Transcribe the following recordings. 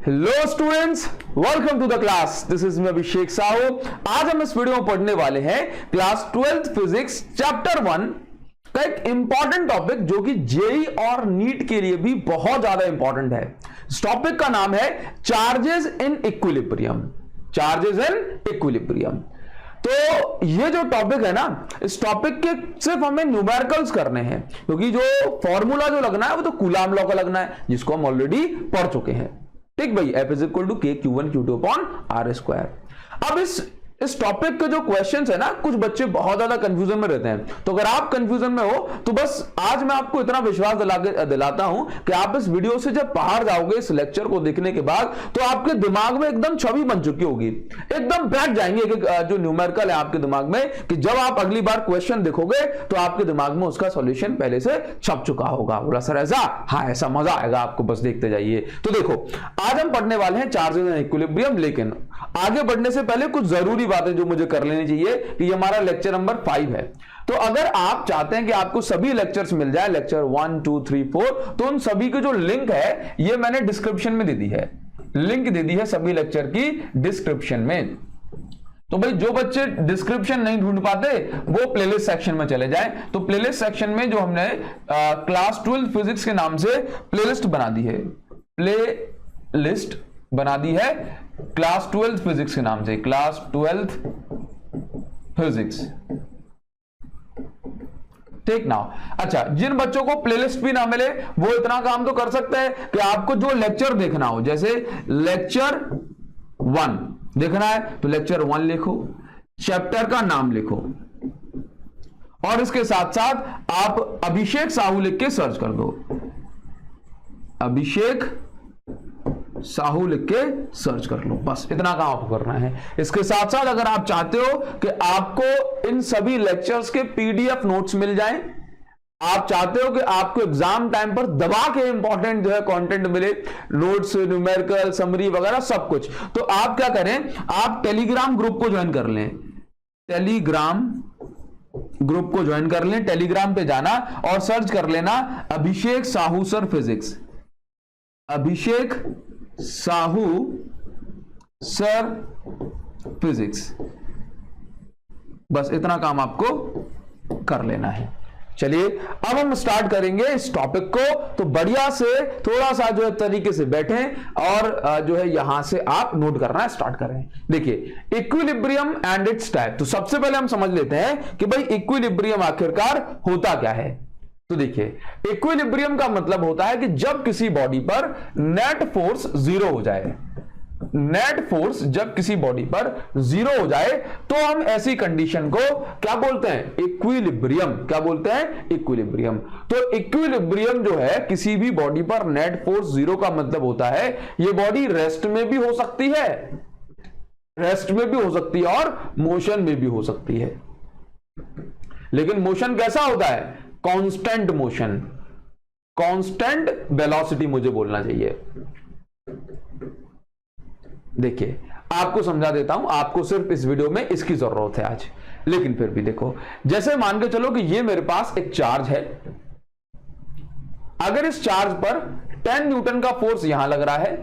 Hello students, welcome to the class. This is me Abhishek Sahu. आज हम इस वीडियो में पढ़ने वाले हैं क्लास 12th फिजिक्स चैप्टर 1 का एक इंपॉर्टेंट टॉपिक जो कि जेई और नीट के लिए भी बहुत ज्यादा इंपॉर्टेंट है। इस टॉपिक का नाम है charges in equilibrium. Charges in equilibrium. तो ये जो टॉपिक है ना, इस टॉपिक के सिर्फ हमें न्यूमेरिकल्स करने हैं, क्योंकि जो फॉर्मूला जो लगना है वो तो कूलाम लॉ का लगना है, जिसको हम ऑलरेडी पढ़ चुके हैं। ठीक भाई, F इज इक्वल टू के Q1 Q2 upon R square. अब इस टॉपिक के जो क्वेश्चंस है ना, कुछ बच्चे बहुत ज्यादा कंफ्यूजन में रहते हैं। तो अगर आप कंफ्यूजन में हो तो बस आज मैं आपको इतना विश्वास दिलाता हूं कि आप इस वीडियो से जब बाहर जाओगे इस लेक्चर को देखने के बाद, तो आपके दिमाग में एकदम छवि बन चुकी होगी, एकदम बैठ जाएंगे कि जो न्यूमेरिकल है आपके दिमाग में, कि जब आप अगली बार क्वेश्चन देखोगे तो आपके दिमाग में उसका सॉल्यूशन पहले से छप चुका होगा। बोला सर ऐसा? हाँ, ऐसा मजा आएगा आपको, बस देखते जाइए। तो देखो, आज हम पढ़ने वाले हैं चार्जेस इन इक्विलिब्रियम, लेकिन आगे बढ़ने से पहले कुछ जरूरी बातें जो मुझे कर लेनी चाहिए कि ये हमारा लेक्चर नंबर 5 है। तो अगर आप चाहते हैं कि आपको सभी लेक्चर्स मिल जाए, लेक्चर 1 2 3 4, तो उन सभी की जो लिंक है ये मैंने डिस्क्रिप्शन में दे दी है। लिंक दे दी है सभी लेक्चर की डिस्क्रिप्शन में। तो भाई जो बच्चे डिस्क्रिप्शन नहीं ढूंढ पाते वो प्लेलिस्ट सेक्शन में चले जाएं। तो प्लेलिस्ट सेक्शन में जो हमने क्लास 12 फिजिक्स के नाम से प्लेलिस्ट बना दी है, प्लेलिस्ट बना दी है क्लास 12 फिजिक्स के नाम से, क्लास 12 फिजिक्स। ठीक ना? अच्छा, जिन बच्चों को प्लेलिस्ट भी ना मिले वो इतना काम तो कर सकते हैं कि आपको जो लेक्चर देखना हो, जैसे लेक्चर 1 देखना है तो लेक्चर 1 लिखो, चैप्टर का नाम लिखो और इसके साथ साथ आप अभिषेक साहू लिख के सर्च कर दो। अभिषेक साहू लिख के सर्च कर लो, बस इतना काम आपको करना है। इसके साथ साथ अगर आप चाहते हो कि आपको इन सभी लेक्चर्स के पीडीएफ नोट्स मिल जाएं, आप चाहते हो कि आपको एग्जाम टाइम पर दबा के इंपॉर्टेंट जो है कंटेंट मिले, नोट्स, न्यूमेरिकल, समरी वगैरह सब कुछ, तो आप क्या करें, आप टेलीग्राम ग्रुप को ज्वाइन कर लें। टेलीग्राम ग्रुप को ज्वाइन कर लें। टेलीग्राम पे जाना और सर्च कर लेना अभिषेक साहू सर फिजिक्स। अभिषेक साहू सर फिजिक्स, बस इतना काम आपको कर लेना है। चलिए अब हम स्टार्ट करेंगे इस टॉपिक को। तो बढ़िया से थोड़ा सा जो है तरीके से बैठें और जो है यहां से आप नोट करना स्टार्ट करें। देखिए, इक्विलिब्रियम एंड इट्स टाइप। तो सबसे पहले हम समझ लेते हैं कि भाई इक्विलिब्रियम आखिरकार होता क्या है। तो देखिए, इक्विलिब्रियम का मतलब होता है कि जब किसी बॉडी पर नेट फोर्स जीरो हो जाए, नेट फोर्स जब किसी बॉडी पर जीरो हो जाए तो हम ऐसी कंडीशन को क्या बोलते हैं? इक्विलिब्रियम। क्या बोलते हैं? इक्विलिब्रियम। तो इक्विलिब्रियम जो है किसी भी बॉडी पर नेट फोर्स जीरो का मतलब होता है ये बॉडी रेस्ट में भी हो सकती है, रेस्ट में भी हो सकती है और मोशन में भी हो सकती है। लेकिन मोशन कैसा होता है? कांस्टेंट मोशन, कांस्टेंट वेलोसिटी मुझे बोलना चाहिए। देखिए, आपको समझा देता हूं, आपको सिर्फ इस वीडियो में इसकी जरूरत है आज, लेकिन फिर भी देखो, जैसे मान के चलो कि ये मेरे पास एक चार्ज है। अगर इस चार्ज पर 10 न्यूटन का फोर्स यहां लग रहा है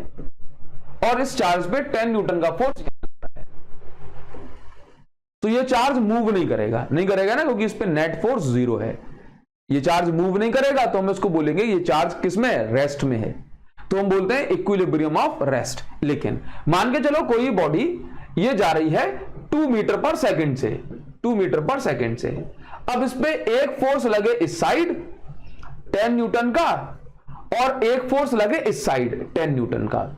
और इस चार्ज पे 10 न्यूटन का फोर्स यहां लग रहा है, तो ये चार्ज मूव नहीं करेगा, नहीं करेगा ना, क्योंकि इस पे नेट फोर्स जीरो है। ये चार्ज मूव नहीं करेगा तो हम इसको बोलेंगे ये चार्ज किसमें है? रेस्ट में है। तो हम बोलते हैं इक्विलिब्रियम ऑफ रेस्ट। लेकिन मान के चलो कोई बॉडी ये जा रही है 2 मीटर पर सेकंड से, 2 मीटर पर सेकंड से। अब इस पे एक फोर्स लगे इस साइड 10 न्यूटन का और एक फोर्स लगे इस साइड 10 न्यूटन का,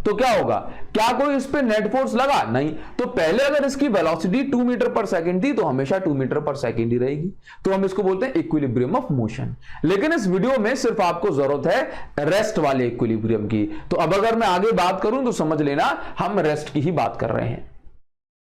तो क्या होगा? क्या कोई इस पे नेट फोर्स लगा? नहीं। तो पहले अगर इसकी वेलोसिटी 2 मीटर पर सेकंड थी तो हमेशा 2 मीटर पर सेकंड ही रहेगी, तो हम इसको बोलते हैं इक्विलिब्रियम ऑफ मोशन। लेकिन इस वीडियो में सिर्फ आपको जरूरत है रेस्ट वाले इक्विलिब्रियम की। तो अब अगर मैं आगे बात करूं तो समझ लेना हम रेस्ट की ही बात कर रहे हैं।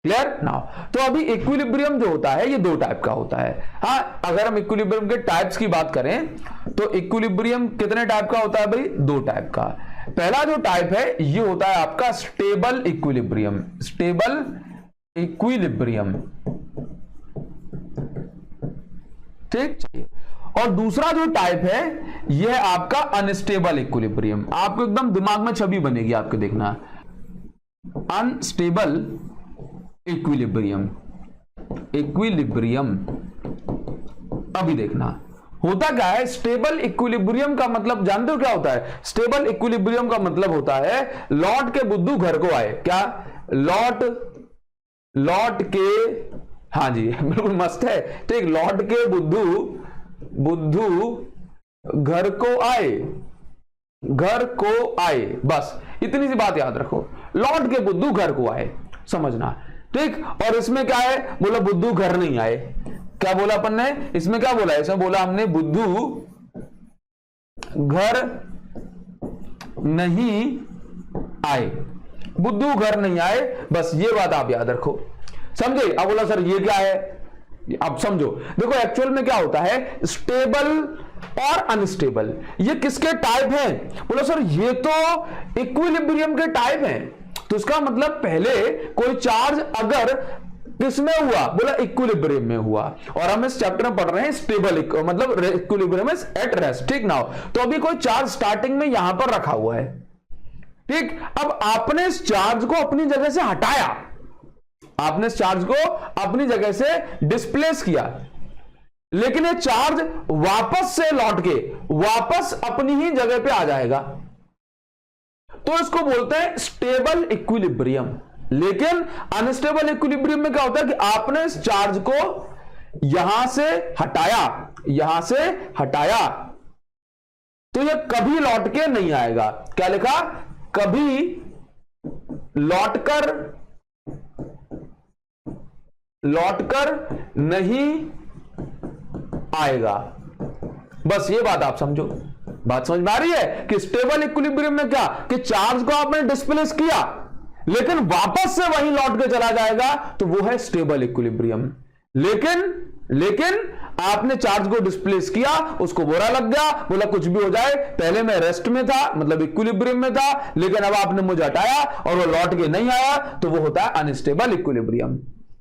Clear now? तो अभी इक्विलिब्रियम जो होता है ये 2 टाइप का होता है। हाँ, अगर हम इक्विलिब्रियम के टाइप्स की बात करें तो इक्विलिब्रियम कितने टाइप का होता है भाई? 2 टाइप का। पहला जो टाइप है ये होता है आपका स्टेबल इक्विलिब्रियम। स्टेबल इक्विलिब्रियम, ठीक। और दूसरा जो टाइप है यह आपका अनस्टेबल इक्विलिब्रियम। आपको एकदम दिमाग में छवि बनेगी आपके, देखना अनस्टेबल इक्विलिब्रियम। अभी देखना होता क्या है, स्टेबल इक्विलिब्रियम का मतलब जानते हो क्या होता है? स्टेबल इक्विलिब्रियम का मतलब होता है लौट के बुद्धू घर को आए। क्या? लौट के, हाँ जी बिल्कुल मस्त है, ठीक, लौट के बुद्धू घर को आए, बस इतनी सी बात याद रखो, लौट के बुद्धू घर को आए, समझना, ठीक। और इसमें क्या है, बोला बुद्धू घर नहीं आए। क्या बोला अपन ने इसमें? क्या बोला इसमें? बोला हमने बुद्धू घर नहीं आए, बुद्धू घर नहीं आए, बस ये बात आप याद रखो, समझे? अब बोला सर ये क्या है, अब समझो, देखो एक्चुअल में क्या होता है, स्टेबल और अनस्टेबल ये किसके टाइप हैं? बोला सर ये तो इक्विलिब्रियम के टाइप हैं। तो इसका मतलब पहले कोई चार्ज अगर किसमें हुआ, बोला इक्विलिब्रियम में हुआ, और हम इस चैप्टर में पढ़ रहे हैं स्टेबल मतलब इक्विलिब्रियम इज एट रेस्ट, ठीक ना। तो अभी कोई चार्ज स्टार्टिंग में यहां पर रखा हुआ है, ठीक। अब आपने इस चार्ज को अपनी जगह से हटाया, आपने इस चार्ज को अपनी जगह से डिस्प्लेस किया, लेकिन ये चार्ज वापस से लौट के वापस अपनी ही जगह पे आ जाएगा, तो इसको बोलते हैं स्टेबल इक्विलिब्रियम। लेकिन अनस्टेबल इक्विलिब्रियम में क्या होता है कि आपने इस चार्ज को यहां से हटाया, तो यह कभी लौट के नहीं आएगा। क्या लिखा? कभी लौटकर नहीं आएगा। बस ये बात आप समझो, बात समझ में आ रही है कि स्टेबल इक्विलिब्रियम में क्या कि चार्ज को आपने डिस्प्लेस किया लेकिन वापस से वहीं लौट के चला जाएगा, तो वो है स्टेबल इक्विलिब्रियम। लेकिन आपने चार्ज को डिस्प्लेस किया, उसको बुरा लग गया, बोला कुछ भी हो जाए, पहले मैं रेस्ट में था मतलब इक्विलिब्रियम में था, लेकिन अब आपने मुझे हटाया और वो लौट के नहीं आया, तो वो होता है अनस्टेबल इक्विलिब्रियम।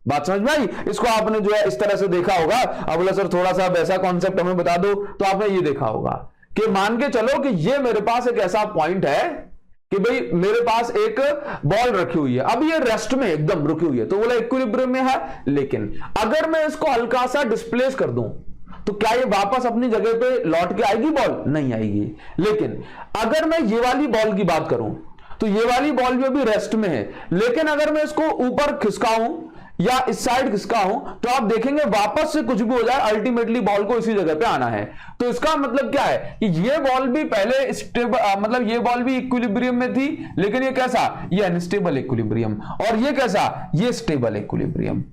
बात समझ में आई? इसको आपने जो है इस तरह से देखा होगा। अब बोला सर थोड़ा सा वैसा कॉन्सेप्ट हमें बता दो, तो आपने ये देखा होगा कि मान के चलो कि ये मेरे पास एक ऐसा पॉइंट है कि भाई मेरे पास एक बॉल रखी हुई है, अब ये रेस्ट में एकदम रुकी हुई है, तो बोला इक्विलिब्रियम में है। लेकिन अगर मैं इसको हल्का सा डिस्प्लेस कर दूं तो क्या ये वापस अपनी जगह पे लौट के आएगी? बॉल नहीं आएगी। लेकिन अगर मैं ये वाली बॉल की बात करूं तो ये वाली बॉल भी अभी रेस्ट में है, लेकिन अगर मैं इसको ऊपर खिसकाऊं या इस साइड किसका हूं, तो आप देखेंगे वापस से कुछ भी हो जाए, अल्टीमेटली बॉल को इसी जगह पे आना है। तो इसका मतलब क्या है कि ये बॉल भी पहले स्टेबल मतलब ये बॉल भी इक्विलिब्रियम में थी, लेकिन ये कैसा, ये अनस्टेबल इक्विलिब्रियम, और ये कैसा, ये स्टेबल इक्विलिब्रियम।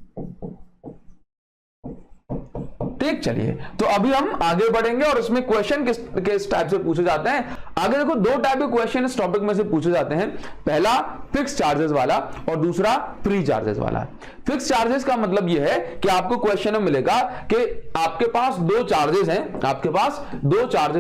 ठीक, चलिए तो अभी हम आगे बढ़ेंगे और इसमें क्वेश्चन किस टाइप से पूछे जाते हैं। आगे देखो दो टाइप के क्वेश्चन इस टॉपिक में से पूछे जाते हैं, पहला फिक्स चार्जेस वाला और दूसरा फ्री चार्जेस वाला। फिक्स चार्जेस का मतलब यह है कि आपको क्वेश्चन में मिलेगा कि आपके पास दो चार्जेस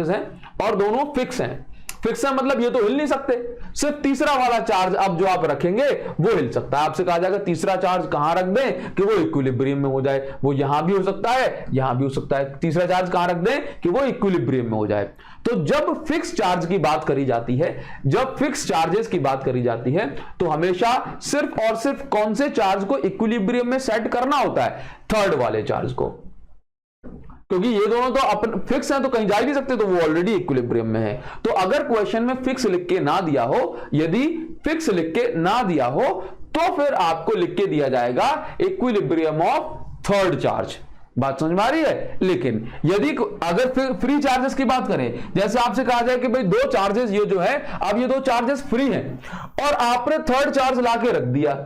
हैं, और दोनों फिक्स हैं। फिक्स है मतलब ये तो हिल नहीं सकते, सिर्फ तीसरा वाला चार्ज अब जो आप रखेंगे वो हिल सकता है। आपसे कहा जाएगा तीसरा चार्ज कहां रख दें कि वो इक्विलिब्रियम में हो जाए, वो यहां भी हो सकता है, यहां भी हो सकता है। तीसरा चार्ज कहां रख दें कि वो इक्विलिब्रियम में हो जाए। तो जब फिक्स चार्ज की बात करी जाती है, जब फिक्स चार्जेस की बात करी जाती है, तो हमेशा सिर्फ और सिर्फ कौन से चार्ज को इक्विलिब्रियम में सेट करना होता है, थर्ड वाले चार्ज को, क्योंकि ये दोनों तो अपन फिक्स हैं तो कहीं जा ही नहीं सकते, तो वो ऑलरेडी इक्विलिब्रियम में है। तो अगर क्वेश्चन में फिक्स लिख के ना दिया हो, यदि फिक्स लिख के ना दिया हो, तो फिर आपको लिख के दिया जाएगा इक्विलिब्रियम ऑफ थर्ड चार्ज। बात समझ में आ रही है? लेकिन यदि अगर फ्री चार्जेस की बात करें, जैसे आपसे कहा जाए कि भाई दो चार्जेस ये जो है, अब ये दो चार्जेस फ्री हैं और आपने थर्ड चार्ज लाके रख दिया,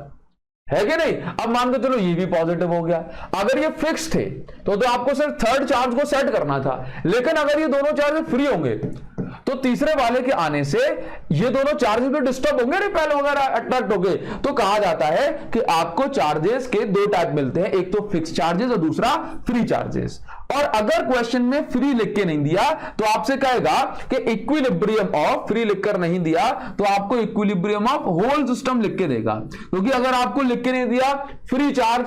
है कि नहीं। अब मान के चलो ये भी पॉजिटिव हो गया। अगर ये फिक्स थे तो आपको सिर्फ थर्ड चार्ज को सेट करना था, लेकिन अगर ये दोनों चार्ज फ्री होंगे तो तीसरे वाले के आने से ये दोनों चार्जेस भी डिस्टर्ब होंगे, रिपेल वगैरह अट्रैक्ट होंगे। तो कहा जाता है कि आपको चार्जेस के दो टाइप मिलते हैं, एक तो फिक्स चार्जेस और दूसरा फ्री चार्जेस। और अगर क्वेश्चन में फ्री लिख के नहीं दिया तो आपसे कहेगा कि इक्विलिब्रियम ऑफ, फ्री लिखकर नहीं दिया तो आपको इक्विलिब्रियम ऑफ होल सिस्टम लिख के देगा। क्योंकि अगर आपको लिख के नहीं दिया फ्री चार्ज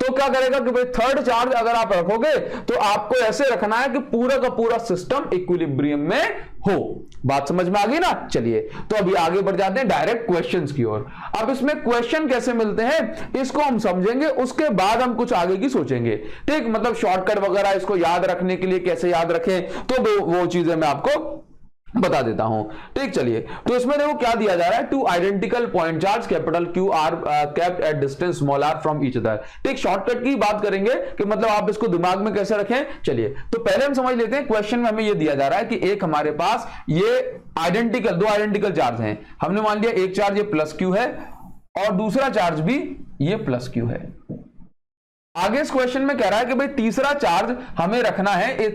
तो क्या करेगा कि भाई थर्ड चार्ज अगर आप रखोगे तो आपको ऐसे रखना है कि पूरा का पूरा सिस्टम इक्विलिब्रियम में हो। बात समझ में आ गई ना? चलिए तो अभी आगे बढ़ जाते हैं डायरेक्ट क्वेश्चंस की ओर। अब इसमें क्वेश्चन कैसे मिलते हैं इसको हम समझेंगे, उसके बाद हम कुछ आगे की सोचेंगे। ठीक, मतलब शॉर्टकट वगैरह इसको याद रखने के लिए कैसे याद रखें तो वो चीजें मैं आपको बता देता हूं। ठीक, चलिए तो इसमें देखो क्या दिया जा रहा है, 2 identical point charge capital Q are kept at distance small r from each other. ठीक, शॉर्टकट की बात करेंगे कि मतलब आप इसको दिमाग में कैसे रखें। चलिए तो पहले हम समझ लेते हैं, क्वेश्चन में हमें यह दिया जा रहा है कि एक हमारे पास ये दो आइडेंटिकल चार्ज हैं। हमने मान लिया एक चार्ज ये प्लस Q है और दूसरा चार्ज भी ये प्लस Q है। आगे इस क्वेश्चन में कह रहा है कि भाई तीसरा चार्ज हमें रखना है, a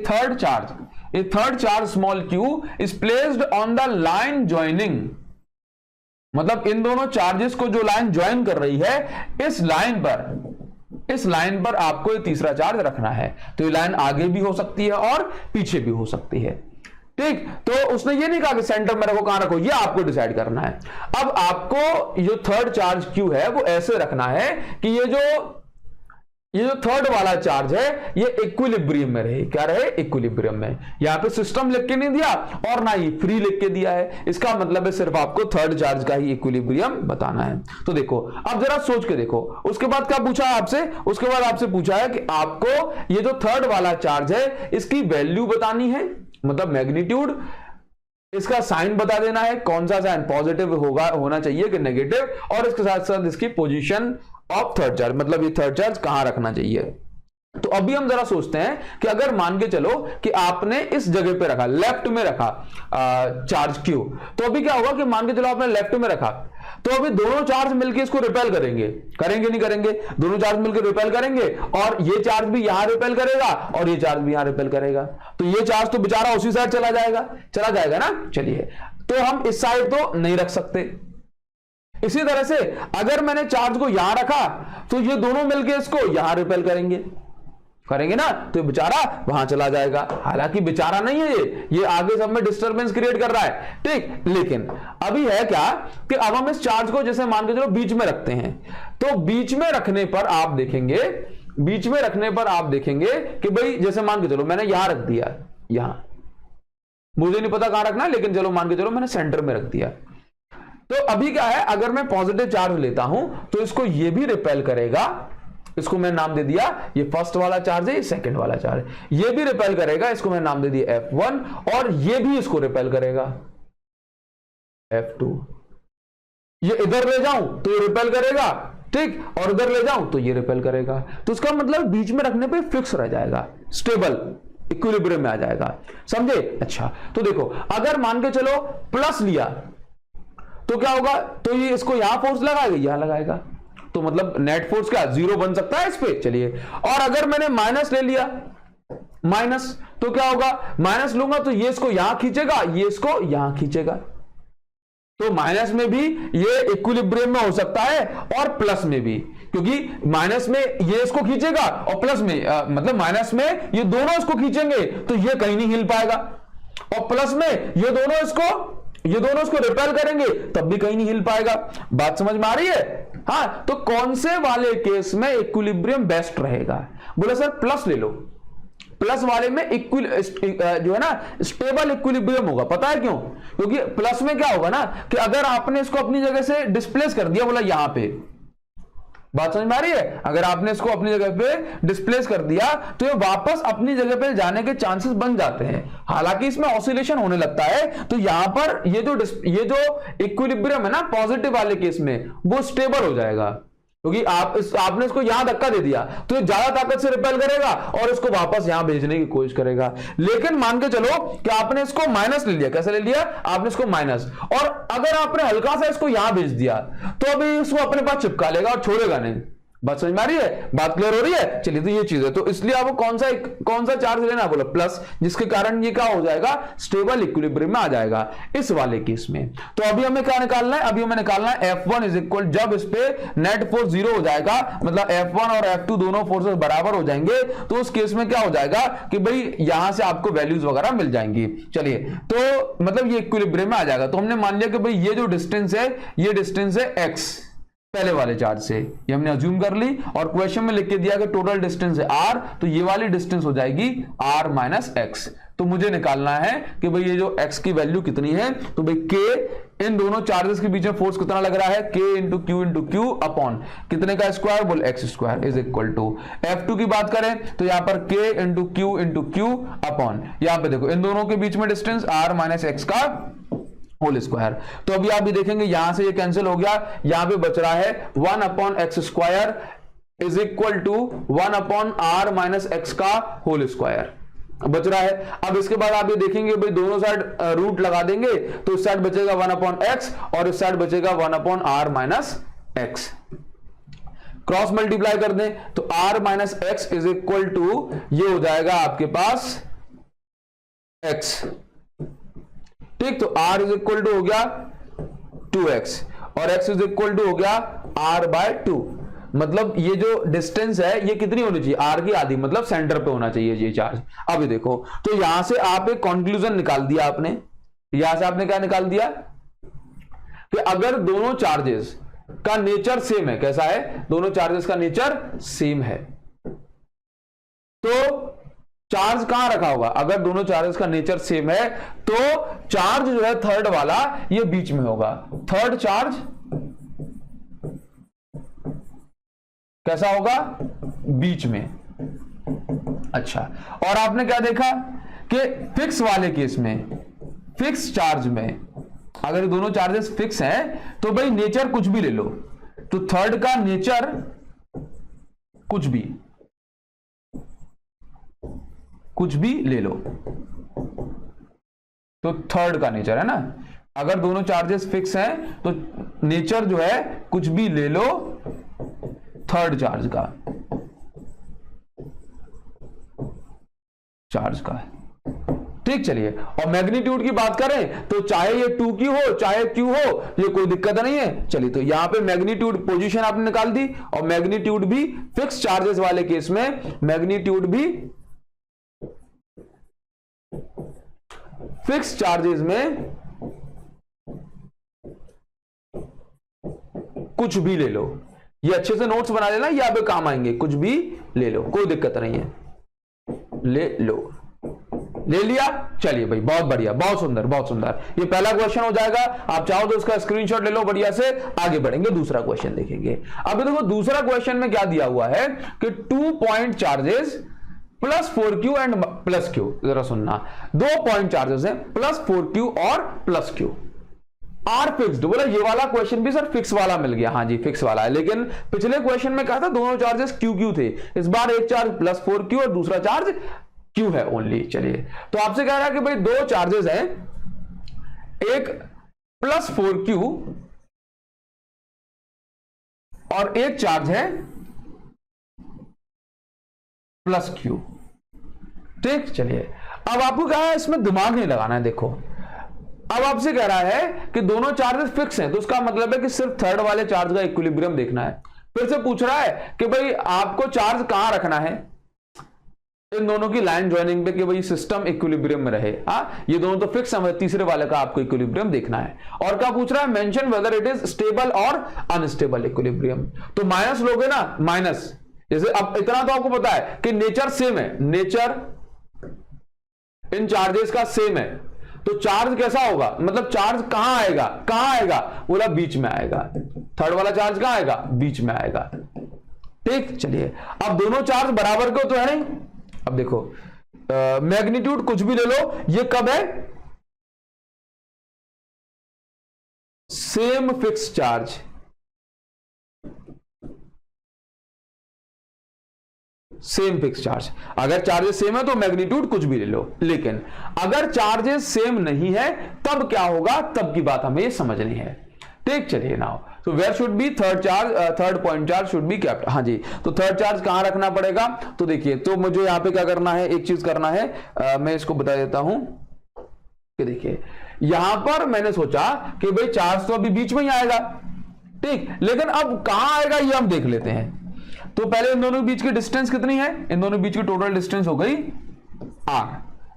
third charge small q is placed on the line joining. मतलब इन दोनों चार्जेस को जो लाइन ज्वाइन कर रही है इस लाइन पर आपको ये तीसरा चार्ज रखना है। तो ये लाइन आगे भी हो सकती है और पीछे भी हो सकती है। ठीक, तो उसने ये नहीं कहा कि सेंटर में रखो, कहां रखो, ये आपको डिसाइड करना है। अब आपको जो थर्ड चार्ज q है वो ऐसे रखना है कि ये जो थर्ड वाला चार्ज है ये इक्विलिब्रियम में रहे। क्या रहे? इक्विलिब्रियम में। यहां पे सिस्टम लिख के नहीं दिया और ना ही फ्री लिख के दिया है, इसका मतलब है सिर्फ आपको थर्ड चार्ज का ही इक्विलिब्रियम बताना है। तो देखो अब जरा सोच के देखो, उसके बाद क्या पूछा है आपसे? उसके बाद आपसे पूछा है कि आपको ये जो थर्ड वाला चार्ज है इसकी वैल्यू बतानी है, मतलब मैग्नीट्यूड, इसका साइन बता देना है, कौन सा साइन पॉजिटिव होना चाहिए कि नेगेटिव, और इसके साथ साथ इसकी पोजीशन ऑफ थर्ड चार्ज, मतलब ये थर्ड चार्ज कहां रखना चाहिए। तो अभी हम जरा सोचते हैं कि अगर मान के चलो कि आपने इस जगह पे रखा, लेफ्ट में रखा चार्ज Q, तो अभी क्या होगा कि मान के चलो आपने लेफ्ट में रखा, तो अभी दोनों चार्ज मिलकर इसको रिपेल करेंगे नहीं करेंगे? दोनों चार्ज मिलकर रिपेल करेंगे और ये चार्ज भी यहां रिपेल करेगा और ये चार्ज भी यहां रिपेल करेगा, तो ये चार्ज तो बेचारा उसी साइड चला जाएगा ना। चलिए तो हम इस साइड तो नहीं रख सकते। इसी तरह से अगर मैंने चार्ज को यहां रखा तो ये दोनों मिलकर इसको यहां रिपेल करेंगे ना, तो बेचारा वहां चला जाएगा। हालांकि बेचारा नहीं है, ये आगे सब में डिस्टरबेंस क्रिएट कर रहा है। ठीक, लेकिन अभी है क्या कि अब हम इस चार्ज को जैसे मान के चलो बीच में रखते हैं, तो बीच में रखने पर आप देखेंगे कि भाई जैसे मान के चलो मैंने यहां रख दिया, यहां मुझे नहीं पता कहां रखना, लेकिन चलो मान के चलो मैंने सेंटर में रख दिया। तो अभी क्या है, अगर मैं पॉजिटिव चार्ज लेता हूं तो इसको ये भी रिपेल करेगा। इसको मैं नाम दे दिया, ये फर्स्ट वाला चार्ज है, ये सेकंड वाला चार्ज है, ये भी रिपेल करेगा, इसको मैं नाम दे दिया F1, और ये भी इसको रिपेल करेगा F2। ये इधर ले जाऊं तो ये रिपेल करेगा, ठीक, और इधर ले जाऊं तो ये रिपेल करेगा। तो इसका मतलब बीच में रखने पे फिक्स रह जाएगा, स्टेबल इक्विलिब्रियम में आ जाएगा। समझे? अच्छा, तो देखो अगर मान के चलो प्लस लिया तो क्या होगा, तो ये इसको यहां फोर्स लगाएगा, यहां लगाएगा, तो मतलब नेट फोर्स क्या 0 बन सकता है इस पे। चलिए, और अगर मैंने माइनस ले लिया, माइनस, तो क्या होगा, माइनस लूंगा तो ये इसको यहां खींचेगा, ये इसको यहां खींचेगा। तो माइनस में भी ये इक्विलिब्रियम में हो सकता है और प्लस में भी, क्योंकि माइनस में ये इसको खींचेगा और प्लस में मतलब माइनस में ये दोनों इसको खींचेंगे तो ये कहीं नहीं हिल पाएगा, और प्लस में ये दोनों इसको रिपेल करेंगे तब भी कहीं नहीं हिल पाएगा। बात समझ में आ रही है? हाँ, तो कौन से वाले केस में इक्विलिब्रियम बेस्ट रहेगा? बोले सर प्लस ले लो, प्लस वाले में जो है ना स्टेबल इक्विलिब्रियम होगा। पता है क्यों? क्योंकि प्लस में क्या होगा ना कि अगर आपने इसको अपनी जगह से डिस्प्लेस कर दिया, बोला यहां पे, बात समझ में आ रही है, अगर आपने इसको अपनी जगह पे डिस्प्लेस कर दिया तो ये वापस अपनी जगह पे जाने के चांसेस बन जाते हैं। हालांकि इसमें ऑसिलेशन होने लगता है, तो यहां पर ये जो इक्विलिब्रियम है ना पॉजिटिव वाले केस में, वो स्टेबल हो जाएगा, क्योंकि आपने इसको यहां धक्का दे दिया तो ये ज्यादा ताकत से रिपेल करेगा और इसको वापस यहां भेजने की कोशिश करेगा। लेकिन मान के चलो कि आपने इसको माइनस ले लिया, कैसे ले लिया, आपने इसको माइनस, और अगर आपने हल्का सा इसको यहां भेज दिया तो अभी इसको अपने पास चिपका लेगा और छोड़ेगा नहीं। बात समझ में आ रही है? बात क्लियर हो रही है? चलिए, तो ये चीज है, तो इसलिए आपको कौन सा चार्ज लेना है, बोला प्लस, जिसके कारण ये क्या हो जाएगा, स्टेबल इक्विलिब्रियम में आ जाएगा इस वाले केस में। तो अभी हमें क्या निकालना है, अभी हमें निकालना है F1 इज इक्वल, जब इस पे नेट फोर्स 0 हो जाएगा, मतलब F1 और F2 दोनों फोर्सेस बराबर हो जाएंगे, तो उस केस में क्या हो जाएगा कि भाई यहां से आपको वैल्यूज वगैरह मिल जाएंगी। चलिए, तो मतलब ये इक्विलिब्रियम में आ जाएगा। तो हमने मान लिया कि भाई ये जो डिस्टेंस है, ये डिस्टेंस है x, पहले वाले चार्ज से, ये हमने अज्यूम कर ली और क्वेश्चन में लिख के दिया कि टोटल डिस्टेंस है r, तो ये वाली डिस्टेंस हो जाएगी r माइनस एक्स। तो मुझे निकालना है कि भाई ये जो x की वैल्यू कितनी है, तो भाई k इन दोनों चार्जेस के बीच में फोर्स कितना लग रहा है, k इंटू क्यू अपॉन कितने का स्क्वायर, बोल x square is equal to F2 की बात करें तो यहां पर k इंटू क्यू अपॉन, यहां पे देखो इन दोनों के बीच में डिस्टेंस r माइनस एक्स का होल स्क्वायर। तो अभी आप भी देखेंगे यहां से ये कैंसिल हो गया, यहां पे बच रहा है 1 upon x square is equal to 1 upon r minus x का होल स्क्वायर बच रहा है। अब इसके बाद आप ये देखेंगे भाई दोनों साइड रूट लगा देंगे तो इस साइड बचेगा 1 अपॉन एक्स और इस साइड बचेगा 1 upon r minus x. Cross multiply कर दें तो r minus x is equal to ये हो जाएगा आपके पास x, ठीक। तो r इज इक्वल टू हो गया 2x और x इज इक्वल टू हो गया r बाय 2। मतलब ये जो डिस्टेंस है ये कितनी होनी चाहिए, r की आधी, मतलब सेंटर पे होना चाहिए ये चार्ज। अभी देखो तो यहां से आप एक कंक्लूजन निकाल दिया आपने, यहां से आपने क्या निकाल दिया कि अगर दोनों चार्जेस का नेचर सेम है, कैसा है, दोनों चार्जेस का नेचर सेम है तो चार्ज कहां रखा होगा, अगर दोनों चार्जेस का नेचर सेम है तो चार्ज जो है थर्ड वाला ये बीच में होगा, थर्ड चार्ज कैसा होगा, बीच में। अच्छा, और आपने क्या देखा कि फिक्स वाले केस में, फिक्स चार्ज में अगर दोनों चार्जेस फिक्स हैं तो भाई नेचर कुछ भी ले लो, तो थर्ड का नेचर कुछ भी ले लो, तो थर्ड का नेचर है ना, अगर दोनों चार्जेस फिक्स हैं तो नेचर जो है कुछ भी ले लो थर्ड चार्ज का, ठीक। चलिए, और मैग्नीट्यूड की बात करें तो चाहे ये 2q हो चाहे q हो, ये कोई दिक्कत नहीं है। चलिए, तो यहां पे मैग्नीट्यूड पोजीशन आपने निकाल दी और मैग्नीट्यूड भी फिक्स चार्जेस वाले केस में मैग्नीट्यूड भी फिक्स चार्जेस में कुछ भी ले लो, ये अच्छे से नोट्स बना लेना, ये आप काम आएंगे, कुछ भी ले लो कोई दिक्कत नहीं है, ले लो, ले लिया। चलिए भाई, बहुत बढ़िया, बहुत सुंदर, बहुत सुंदर। ये पहला क्वेश्चन हो जाएगा, आप चाहो तो उसका स्क्रीनशॉट ले लो, बढ़िया से आगे बढ़ेंगे, दूसरा क्वेश्चन देखेंगे। अब देखो दूसरा क्वेश्चन में क्या दिया हुआ है कि 2 point charges plus 4q and plus q, जरा सुनना, 2 पॉइंट चार्जेस हैं प्लस 4q और प्लस q आर फिक्स्ड। बोला ये वाला क्वेश्चन भी सर फिक्स वाला मिल गया, हाँ जी फिक्स वाला है, लेकिन पिछले क्वेश्चन में कहा था दोनों चार्जेस क्यू थे, इस बार एक चार्ज प्लस 4q और दूसरा चार्ज q है ओनली। चलिए, तो आपसे कह रहा है कि भाई दो चार्जेस हैं, एक प्लस 4q और एक चार्ज है प्लस q, ठीक। चलिए, अब आपको कहा है इसमें दिमाग नहीं लगाना है। देखो, अब आपसे कह रहा है कि दोनों चार्जेस फिक्स हैं, तो उसका मतलब है कि सिर्फ थर्ड वाले चार्ज का इक्विलिब्रियम देखना है। फिर से पूछ रहा है कि भाई आपको चार्ज कहां रखना है, इन दोनों की लाइन ज्वाइनिंग पे, कि भाई सिस्टम इक्विलिब्रियम में रहे। ये दोनों तो फिक्स है, तीसरे वाले का आपको इक्विलिब्रियम देखना है। और क्या पूछ रहा है, mention whether it is stable और अनस्टेबल इक्विलिब्रियम। तो माइनस लोगे ना, माइनस, जैसे अब इतना तो आपको पता है कि नेचर सेम है, नेचर इन चार्जेस का सेम है, तो चार्ज कैसा होगा, मतलब चार्ज कहां आएगा, कहां आएगा, बोला बीच में आएगा, थर्ड वाला चार्ज कहां आएगा, बीच में आएगा, ठीक। चलिए, अब दोनों चार्ज बराबर के तो है नहीं। अब देखो मैग्नीट्यूड कुछ भी ले लो, ये कब है, same fix charge, same fix charge. अगर चार्जेस सेम है तो मैग्नीट्यूड कुछ भी ले लो, लेकिन अगर चार्जेस सेम नहीं है तब क्या होगा, तब की बात हमें समझनी है, ठीक। चलिए, नाउ तो where should be third charge, third point charge should be kept. हाँ जी, तो थर्ड चार्ज कहां रखना पड़ेगा, तो देखिए, तो मुझे यहां पे क्या करना है, एक चीज करना है, मैं इसको बता देता हूं कि देखिए यहां पर मैंने सोचा कि भाई चार्ज तो अभी बीच में ही आएगा, ठीक, लेकिन अब कहां आएगा ये हम देख लेते हैं। तो पहले इन दोनों के बीच की डिस्टेंस कितनी है, इन दोनों के बीच की टोटल डिस्टेंस हो गई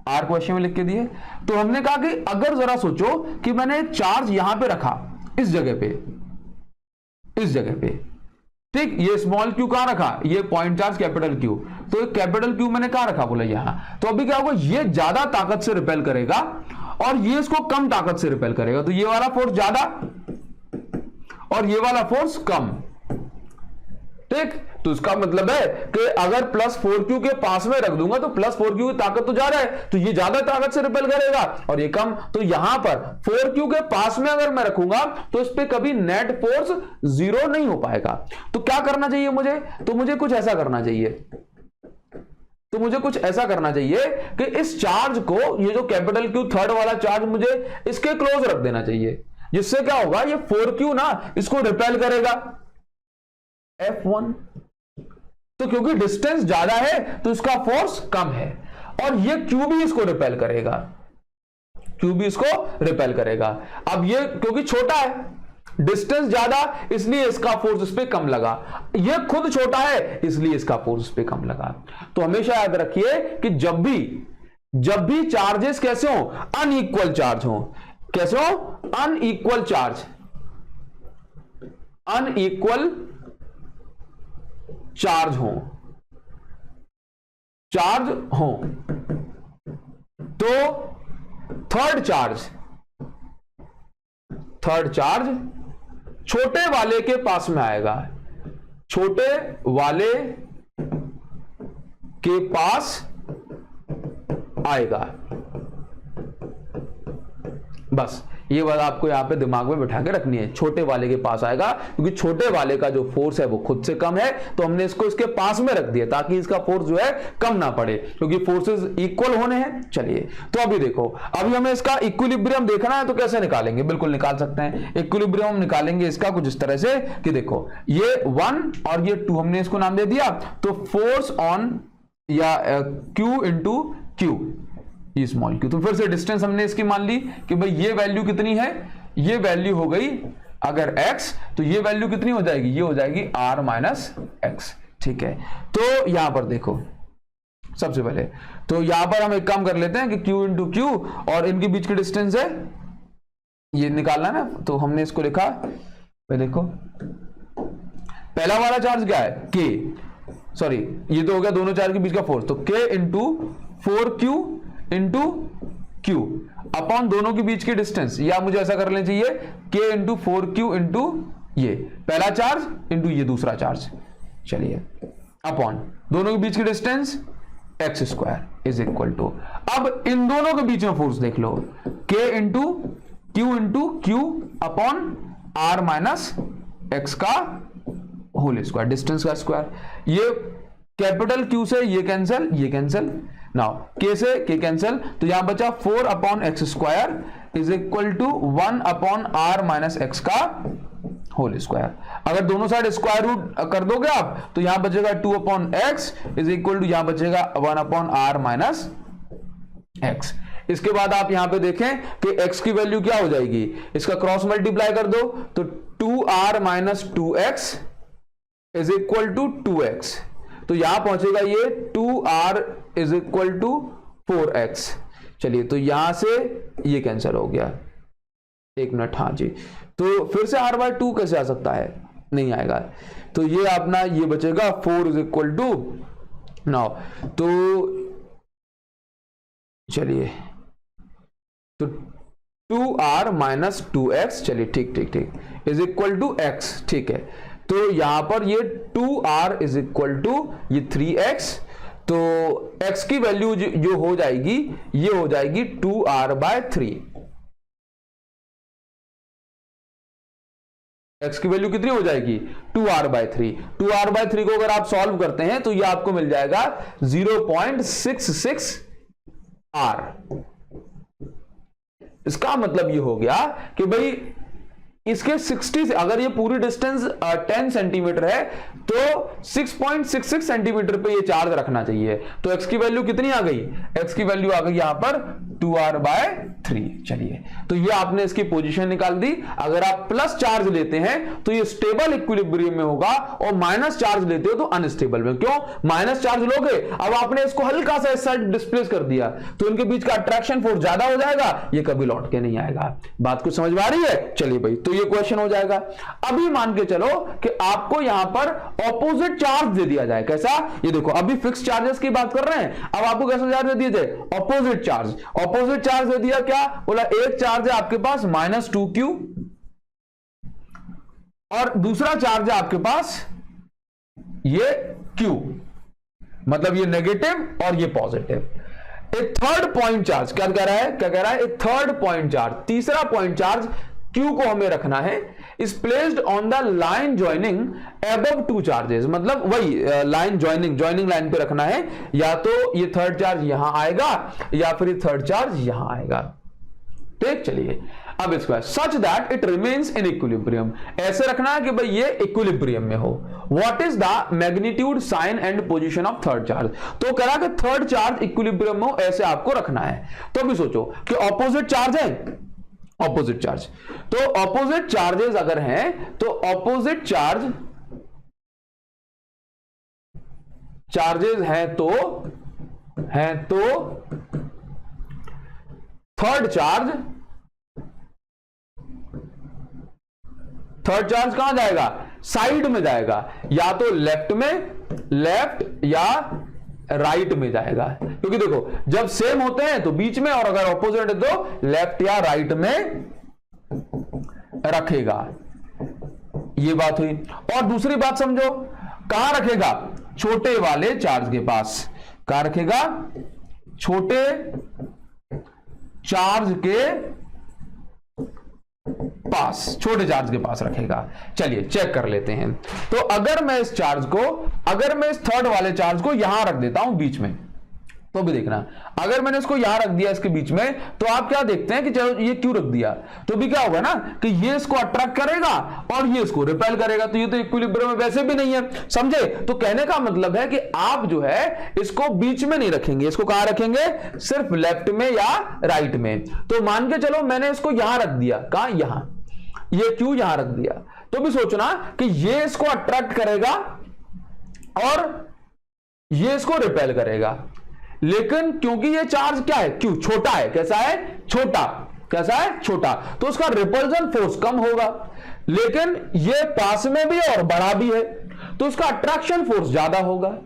r क्वेश्चन में लिख के दिए। तो हमने कहा कि अगर जरा सोचो कि मैंने चार्ज यहां पे रखा, इस जगह पे, इस जगह पे, ठीक। ये स्मॉल क्यू कहां रखा, ये पॉइंट चार्ज कैपिटल क्यू, तो कैपिटल क्यू मैंने कहां रखा बोला यहां। तो अभी क्या होगा, ये ज्यादा ताकत से रिपेल करेगा और ये इसको कम ताकत से रिपेल करेगा, तो ये वाला फोर्स ज्यादा और ये वाला फोर्स कम, ठीक। तो इसका मतलब है कि अगर +4q के पास में रख दूंगा तो +4q की ताकत तो ज्यादा है, तो ये ज्यादा ताकत से रिपेल करेगा और ये कम, तो यहां पर 4q के पास में अगर मैं रखूंगा तो इस पे कभी नेट फोर्स 0 नहीं हो पाएगा। तो क्या करना चाहिए मुझे, तो मुझे कुछ ऐसा करना चाहिए, तो मुझे कुछ ऐसा करना चाहिए कि इस चार्ज को, ये जो कैपिटल Q थर्ड वाला चार्ज, मुझे इसके क्लोज रख देना चाहिए, जिससे क्या होगा, ये 4q ना इसको रिपेल करेगा F1। तो क्योंकि डिस्टेंस ज्यादा है तो इसका फोर्स कम है और ये Q भी इसको रिपेल करेगा, Q भी इसको रिपेल करेगा। अब ये क्योंकि छोटा है, डिस्टेंस ज्यादा, इसलिए इसका फोर्स इस पे कम लगा, ये खुद छोटा है इसलिए इसका फोर्स इस पे कम लगा। तो हमेशा याद रखिए कि जब भी चार्जेस कैसे हो, अनइक्वल चार्ज हो, कैसे हो, अनइक्वल चार्ज, अनइक्वल चार्ज हो तो थर्ड चार्ज छोटे वाले के पास में आएगा, छोटे वाले के पास आएगा। बस ये बात आपको यहां पे दिमाग में बिठा के रखनी है, छोटे वाले के पास आएगा, क्योंकि छोटे वाले का जो फोर्स है वो खुद से कम है, तो हमने इसको इसके पास में रख दिया ताकि इसका फोर्स जो है कम ना पड़े, क्योंकि फोर्सेस इक्वल होने हैं। चलिए, तो अभी देखो, अभी हमें इसका इक्विलिब्रियम देखना है, तो कैसे निकालेंगे, बिल्कुल निकाल सकते हैं। इक्विलिब्रियम हम निकालेंगे इसका कुछ इस तरह से कि देखो, ये 1 और ये 2, हमने इसको नाम दे दिया, तो फोर्स ऑन या Q इंटू Q, ये स्मॉल q। तो फिर से डिस्टेंस हमने इसकी मान ली कि भाई ये वैल्यू कितनी है, ये वैल्यू हो गई अगर x, तो ये वैल्यू कितनी हो जाएगी, ये हो जाएगी r माइनस x, ठीक है। तो यहां पर देखो, सबसे पहले तो यहां पर हम एक काम कर लेते हैं कि q इंटू क्यू और इनके बीच की डिस्टेंस है, ये निकालना ना, तो हमने इसको लिखा, देखो पहला वाला चार्ज क्या है, k, सॉरी ये तो हो गया दोनों चार्ज के बीच का फोर्स, तो k into 4q into Q upon दोनों के बीच की डिस्टेंस, या मुझे ऐसा कर लेना चाहिए k इंटू 4q इंटू ये पहला चार्ज इंटू ये दूसरा चार्ज, चलिए अपॉन दोनों के बीच की distance x square is equal to, अब इन दोनों के बीच में फोर्स देख लो, k into Q upon r minus x का होल स्क्वायर, डिस्टेंस का स्क्वायर। ये कैपिटल Q से ये कैंसिल, नाउ k से k कैंसिल, तो यहां बचा 4 upon x square is equal to 1 upon r minus x का होल स्क्वायर। अगर दोनों साइड स्क्वायर रूट कर दोगे आप, तो यहां बचेगा 2 upon x is equal to, यहां बचेगा 1 अपॉन r माइनस x। इसके बाद आप यहां पे देखें कि x की वैल्यू क्या हो जाएगी, इसका क्रॉस मल्टीप्लाई कर दो, तो 2r minus 2x is equal to 2x, तो यहां पहुंचेगा ये 2r is equal to 4x। चलिए, तो यहां से ये कैंसिल हो गया, एक मिनट, हाँ जी, तो फिर से r/2 कैसे आ सकता है, नहीं आएगा, तो ये अपना ये बचेगा 4 इज इक्वल टू, नाउ तो चलिए, तो 2r माइनस 2x, चलिए ठीक इज इक्वल टू x, ठीक है। तो यहां पर ये 2r इज इक्वल टू ये 3x, तो x की वैल्यू जो हो जाएगी ये हो जाएगी 2r/3। x की वैल्यू कितनी हो जाएगी 2r/3। 2r/3 को अगर आप सॉल्व करते हैं तो ये आपको मिल जाएगा 0.66 r। इसका मतलब ये हो गया कि भाई इसके 60 से, अगर ये पूरी डिस्टेंस 10 सेंटीमीटर है तो 6.66 सेंटीमीटर पे ये चार्ज रखना चाहिए। तो x की वैल्यू कितनी आ गई, x की वैल्यू आ गई यहां पर 2r/3। चलिए, तो ये आपने इसकी पोजीशन निकाल दी। अगर आप प्लस चार्ज लेते हैं तो ये स्टेबल इक्विलिब्रियम में होगा, और माइनस चार्ज लेते हो तो अनस्टेबल में। क्यों? माइनस चार्ज लोगे, अब आपने इसको हल्का सा इस साइड डिस्प्लेस कर दिया तो इनके बीच का अट्रैक्शन फोर्स ज्यादा हो जाएगा, ये कभी लौट के नहीं आएगा। बात कुछ समझ में आ रही है? चलिए भाई, तो ये क्वेश्चन हो जाएगा। अभी मान के चलो कि आपको यहां पर ऑपोजिट चार्ज दे दिया जाए। कैसा? ये देखो, अभी फिक्स चार्जेस की बात कर रहे हैं, अब आपको कैसा चार्ज दे दिया जाए? Opposite charge. ऑपोजिट चार्ज दे दिया, क्या बोला? एक चार्ज है आपके पास -2q, और दूसरा चार्ज है आपके पास ये q, मतलब ये नेगेटिव और ये पॉजिटिव। एक थर्ड पॉइंट चार्ज क्या कह रहा है? क्या कह रहा है? एक थर्ड पॉइंट चार्ज, तीसरा पॉइंट चार्ज Q को हमें रखना है, is placed on the line joining above two charges. मतलब वही लाइन ज्वाइनिंग लाइन पे रखना है, या तो ये थर्ड चार्ज यहां आएगा या फिर ये थर्ड चार्ज यहां आएगा। ठीक, चलिए अब इसको such that it remains in equilibrium, ऐसे रखना है कि भाई ये इक्विलिब्रियम में हो। What is the magnitude, sign and position of third charge? तो कह रहा कि थर्ड चार्ज इक्विलिब्रियम में हो, ऐसे आपको रखना है। तो अभी सोचो कि ऑपोजिट चार्ज है, ऑपोजिट चार्ज, तो ऑपोजिट चार्जेस अगर हैं तो ऑपोजिट चार्जेस हैं तो थर्ड चार्ज कहां जाएगा? साइड में जाएगा, या तो लेफ्ट या राइट में जाएगा। क्योंकि देखो, जब सेम होते हैं तो बीच में, और अगर ऑपोजिट है तो लेफ्ट या राइट में रखेगा। ये बात हुई। और दूसरी बात समझो, कहां रखेगा? छोटे वाले चार्ज के पास। कहां रखेगा? छोटे चार्ज के पास, छोटे चार्ज के पास रखेगा। चलिए चेक कर लेते हैं। तो अगर मैं इस थर्ड वाले चार्ज को यहां रख देता हूं बीच में, तो भी देखना, अगर मैंने इसको यहां रख दिया इसके बीच में, तो आप क्या देखते हैं कि चलो ये क्यों रख दिया, तो भी क्या होगा ना कि ये इसको अट्रैक्ट करेगा और ये इसको रिपेल करेगा। तो ये तो इक्विलिब्रियम में वैसे भी नहीं है, समझे? तो कहने का मतलब है कि आप जो है इसको बीच में नहीं रखेंगे, इसको कहां रखेंगे? सिर्फ लेफ्ट में या राइट में। तो मान के चलो मैंने इसको यहां रख दिया, कहां? यहां, ये क्यों यहां रख दिया, तो भी सोचना कि ये इसको अट्रैक्ट करेगा और ये इसको रिपेल करेगा। लेकिन क्योंकि ये चार्ज क्या है? क्यों? छोटा है। कैसा है? छोटा। कैसा है? छोटा। तो उसका रिपल्जन फोर्स कम होगा, लेकिन ये पास में भी और बड़ा भी है, तो उसका अट्रैक्शन फोर्स ज्यादा होगा।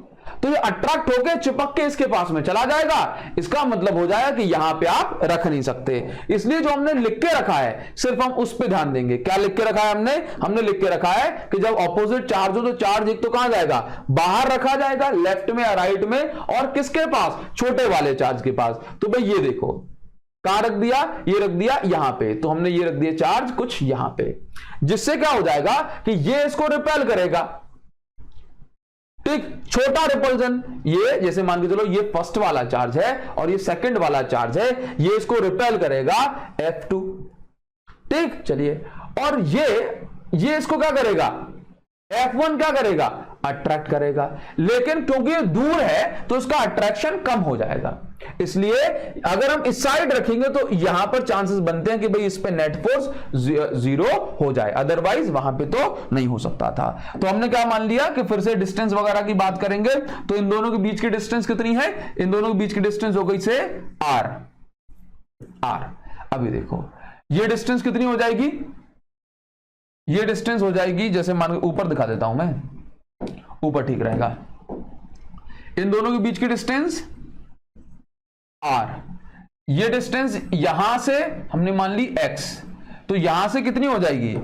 तो ये अट्रैक्ट होकर चिपक के इसके पास में चला जाएगा। इसका मतलब हो जाएगा कि यहां पे आप रख नहीं सकते। इसलिए जो हमने लिख के रखा है सिर्फ हम उस पे ध्यान देंगे। क्या लिख के रखा है हमने लिख के रखा है कि जब ऑपोजिट चार्ज हो तो चार्ज एक तो कहां जाएगा? बाहर रखा जाएगा, लेफ्ट में या राइट में, और किसके पास? छोटे वाले चार्ज के पास। तो भाई ये देखो, कहां रख दिया? ये रख दिया यहां पे। तो हमने ये रख दिया चार्ज कुछ यहां पे, जिससे क्या हो जाएगा कि ये इसको रिपेल करेगा। ठीक, छोटा रिपल्जन। ये जैसे मान के चलो ये फर्स्ट वाला चार्ज है और ये सेकंड वाला चार्ज है, ये इसको रिपेल करेगा F2। ठीक, चलिए, और ये इसको क्या करेगा? F1 क्या करेगा? अट्रैक्ट करेगा। लेकिन क्योंकि ये दूर है तो उसका अट्रैक्शन कम हो जाएगा। इसलिए अगर हम इस साइड रखेंगे तो यहां पर चांसेस बनते हैं कि भाई इस पे नेट फोर्स 0 हो जाए, अदरवाइज वहां पे तो नहीं हो सकता था। तो हमने क्या मान लिया कि फिर से डिस्टेंस वगैरह की बात करेंगे तो इन दोनों के बीच की डिस्टेंस कितनी है? इन दोनों के बीच की डिस्टेंस हो गई से r। अभी देखो ये डिस्टेंस कितनी हो जाएगी? ये डिस्टेंस हो जाएगी, जैसे मान ऊपर दिखा देता हूं मैं, ऊपर ठीक रहेगा। इन दोनों के बीच की डिस्टेंस r। ये डिस्टेंस यहां से हमने मान ली x, तो यहां से कितनी हो जाएगी?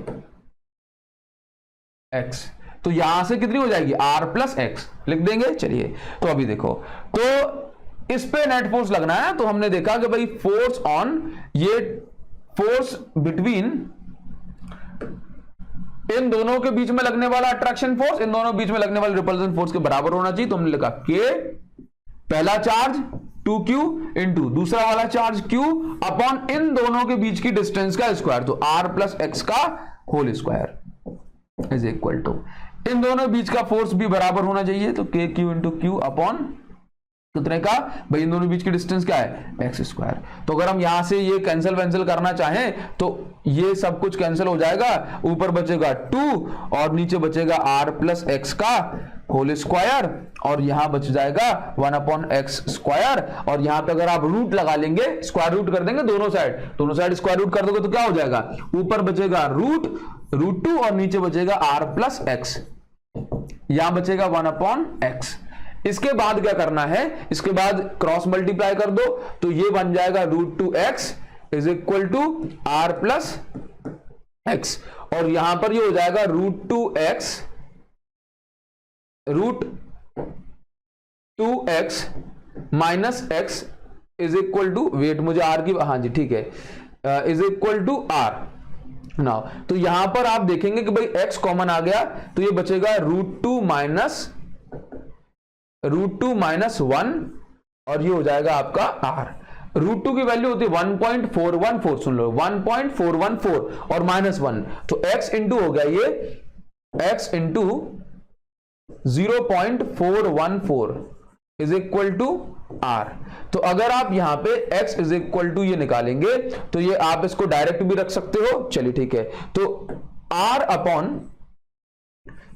x। तो यहां से कितनी हो जाएगी? r प्लस x लिख देंगे। चलिए, तो अभी देखो, तो इस पे नेट फोर्स लगना है, तो हमने देखा कि भाई फोर्स ऑन, ये फोर्स बिटवीन इन दोनों के बीच में लगने वाला अट्रैक्शन फोर्स इन दोनों बीच में लगने वाले रिपल्सन फोर्स के बराबर होना चाहिए। तो हमने लिखा K, पहला चार्ज 2Q इंटू दूसरा वाला चार्ज Q अपॉन इन दोनों के बीच की डिस्टेंस का स्क्वायर, तो R प्लस x का whole square is equal to इन दोनों बीच का फोर्स भी बराबर होना चाहिए, तो KQ इंटू Q अपॉन कितने का भाई, इन दोनों बीच की डिस्टेंस क्या है, एक्स स्क्वायर। तो अगर हम यहां से ये कैंसिल करना चाहें तो ये सब कुछ कैंसिल हो जाएगा, ऊपर बचेगा 2 और नीचे बचेगा r प्लस एक्स का होल स्क्वायर, और यहां बच जाएगा 1/x स्क्वायर। और यहां पे अगर आप रूट लगा लेंगे, स्क्वायर रूट कर देंगे दोनों साइड स्क्वायर रूट कर दोगे तो क्या हो जाएगा, ऊपर बचेगा रूट 2 और नीचे बचेगा r प्लस एक्स, यहां बचेगा 1/x। इसके बाद क्या करना है, इसके बाद क्रॉस मल्टीप्लाई कर दो तो ये बन जाएगा √2x is equal to r plus x, और यहां पर ये हो जाएगा √2x minus x is equal to, wait मुझे r की, हाँ जी ठीक है, is equal to r now. तो यहां पर आप देखेंगे कि भाई x कॉमन आ गया तो ये बचेगा √2 माइनस 1 और ये हो जाएगा आपका r। √2 की वैल्यू होती है 1.414, सुन लो 1.414 और -1, तो x इंटू हो गया ये x into 0.414 is equal to r। तो अगर आप यहां पे x इज इक्वल टू ये निकालेंगे तो ये आप इसको डायरेक्ट भी रख सकते हो, चलिए ठीक है। तो r अपॉन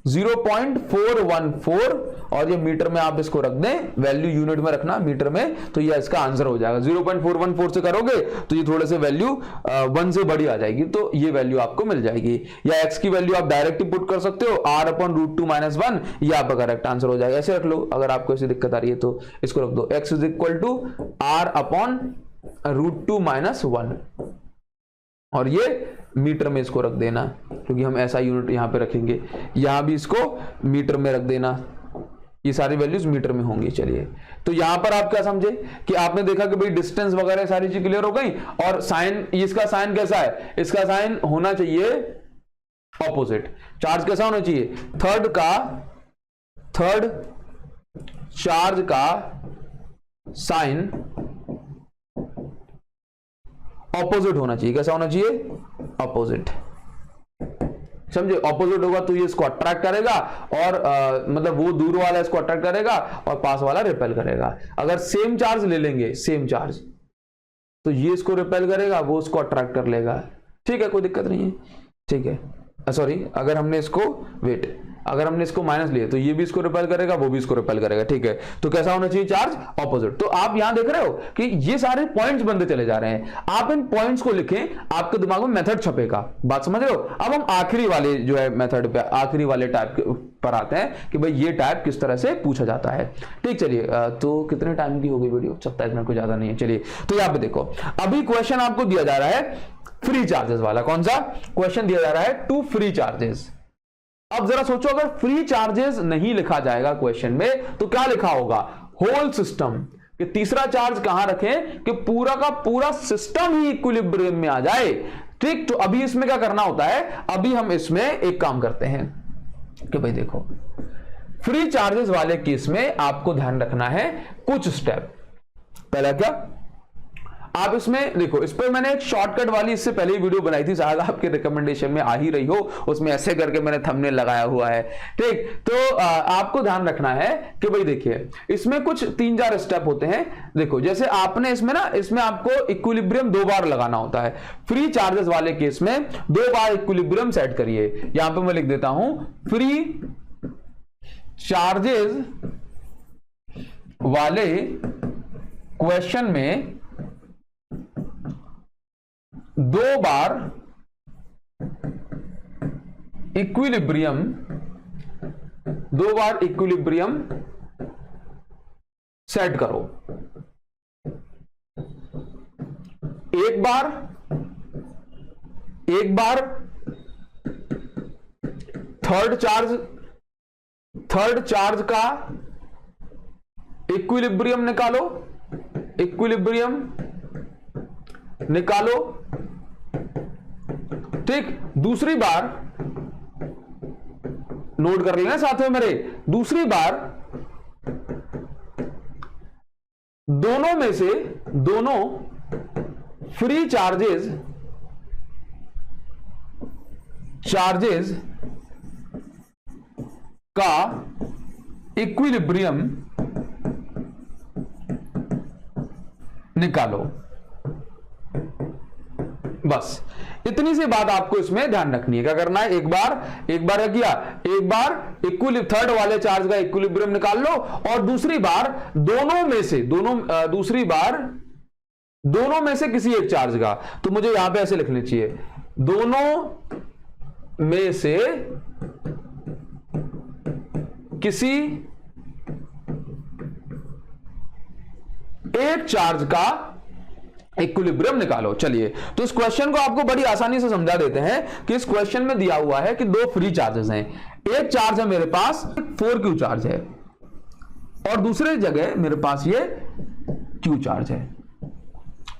0.414 और ये मीटर में आप इसको रख दें, वैल्यू यूनिट में रखना मीटर में, तो ये इसका आंसर हो जाएगा। 0.414 से करोगे तो ये थोड़े से वैल्यू 1 से बड़ी आ जाएगी, तो ये वैल्यू आपको मिल जाएगी। या x की वैल्यू आप डायरेक्ट ही पुट कर सकते हो, r अपॉन √2 माइनस 1, ये आपका करेक्ट आंसर हो जाएगा। ऐसे रख लो, अगर आपको ऐसी दिक्कत आ रही है तो इसको रख दो, x is equal to r upon √2 minus 1, और ये मीटर में इसको रख देना, क्योंकि हम ऐसा यूनिट यहां पे रखेंगे, यहां भी इसको मीटर में रख देना, ये सारी वैल्यूज मीटर में होंगी। चलिए, तो यहां पर आप क्या समझे कि आपने देखा कि भाई डिस्टेंस वगैरह सारी चीज क्लियर हो गई, और साइन, इसका साइन कैसा है, इसका साइन होना चाहिए ऑपोजिट। चार्ज कैसा होना चाहिए, थर्ड चार्ज का साइन ऑपोजिट होना चाहिए। कैसा होना चाहिए, ऑपोजिट, समझे। ऑपोजिट होगा तो ये इसको अट्रैक्ट करेगा, और मतलब वो दूर वाला इसको अट्रैक्ट करेगा और पास वाला रिपेल करेगा। अगर सेम चार्ज ले लेंगे, सेम चार्ज, तो ये इसको रिपेल करेगा, वो उसको अट्रैक्ट कर लेगा, ठीक है, कोई दिक्कत नहीं है, ठीक है। सॉरी, अगर हमने इसको अगर हमने इसको माइनस लिए तो ये भी इसको रिपेल करेगा, वो भी इसको रिपेल करेगा, ठीक है। तो कैसा होना चाहिए चार्ज, ऑपोजिट। तो आप यहां देख रहे हो कि ये सारे पॉइंट्स बनते चले जा रहे हैं, आप इन पॉइंट्स को लिखें, आपके दिमाग में मेथड छपेगा, बात समझ रहे हो। अब हम आखिरी वाले जो है मेथड पे, आखिरी वाले टाइप पर आते हैं कि भाई ये टाइप किस तरह से पूछा जाता है, ठीक। चलिए, तो कितने टाइम की हो गई वीडियो, 27 मिनट, को ज्यादा नहीं है। चलिए, तो यहां पे देखो, अभी क्वेश्चन आपको दिया जा रहा है फ्री चार्जेस वाला। कौन सा क्वेश्चन दिया जा रहा है, 2 फ्री चार्जेस। अब जरा सोचो, अगर फ्री चार्जेस नहीं लिखा जाएगा क्वेश्चन में तो क्या लिखा होगा, होल सिस्टम, कि तीसरा चार्ज कहां रखें कि पूरा का पूरा सिस्टम ही इक्विलिब्रियम में आ जाए, ठीक। तो अभी इसमें क्या करना होता है, अभी हम इसमें एक काम करते हैं कि भाई देखो, फ्री चार्जेस वाले केस में आपको ध्यान रखना है कुछ स्टेप। पहला क्या, आप इसमें देखो, इस पर मैंने एक शॉर्टकट वाली इससे पहले ही वीडियो बनाई थी, शायद आपके रिकमेंडेशन में आ ही रही हो, उसमें ऐसे करके मैंने थंबनेल लगाया हुआ है, ठीक। तो आपको ध्यान रखना है कि भाई देखिए, इसमें कुछ 3-4 स्टेप होते हैं। देखो, जैसे आपने इसमें ना, इसमें आपको इक्विलिब्रियम 2 बार लगाना होता है। फ्री चार्जेस वाले केस में 2 बार इक्विलिब्रियम सेट करिए। यहां पर मैं लिख देता हूं, फ्री चार्जेस वाले क्वेश्चन में 2 बार इक्विलिब्रियम सेट करो। एक बार थर्ड चार्ज का इक्विलिब्रियम निकालो, ठीक। दूसरी बार, नोट कर लेना साथ में मेरे, दूसरी बार दोनों में से दोनों फ्री चार्जेस का इक्विलिब्रियम निकालो। बस इतनी सी बात आपको इसमें ध्यान रखनी है। क्या करना है, एक बार क्या किया, एक बार थर्ड वाले चार्ज का इक्विलिब्रियम निकाल लो, और दूसरी बार दोनों में से किसी एक चार्ज का, तो मुझे यहां पे ऐसे लिखने चाहिए, दोनों में से किसी एक चार्ज का इक्विलिब्रियम निकालो। चलिए, तो इस क्वेश्चन को आपको बड़ी आसानी से समझा देते हैं कि इस क्वेश्चन में दिया हुआ है कि दो फ्री चार्जेस हैं। एक चार्ज है मेरे पास 4q चार्ज है, और दूसरे जगह मेरे पास ये q चार्ज है।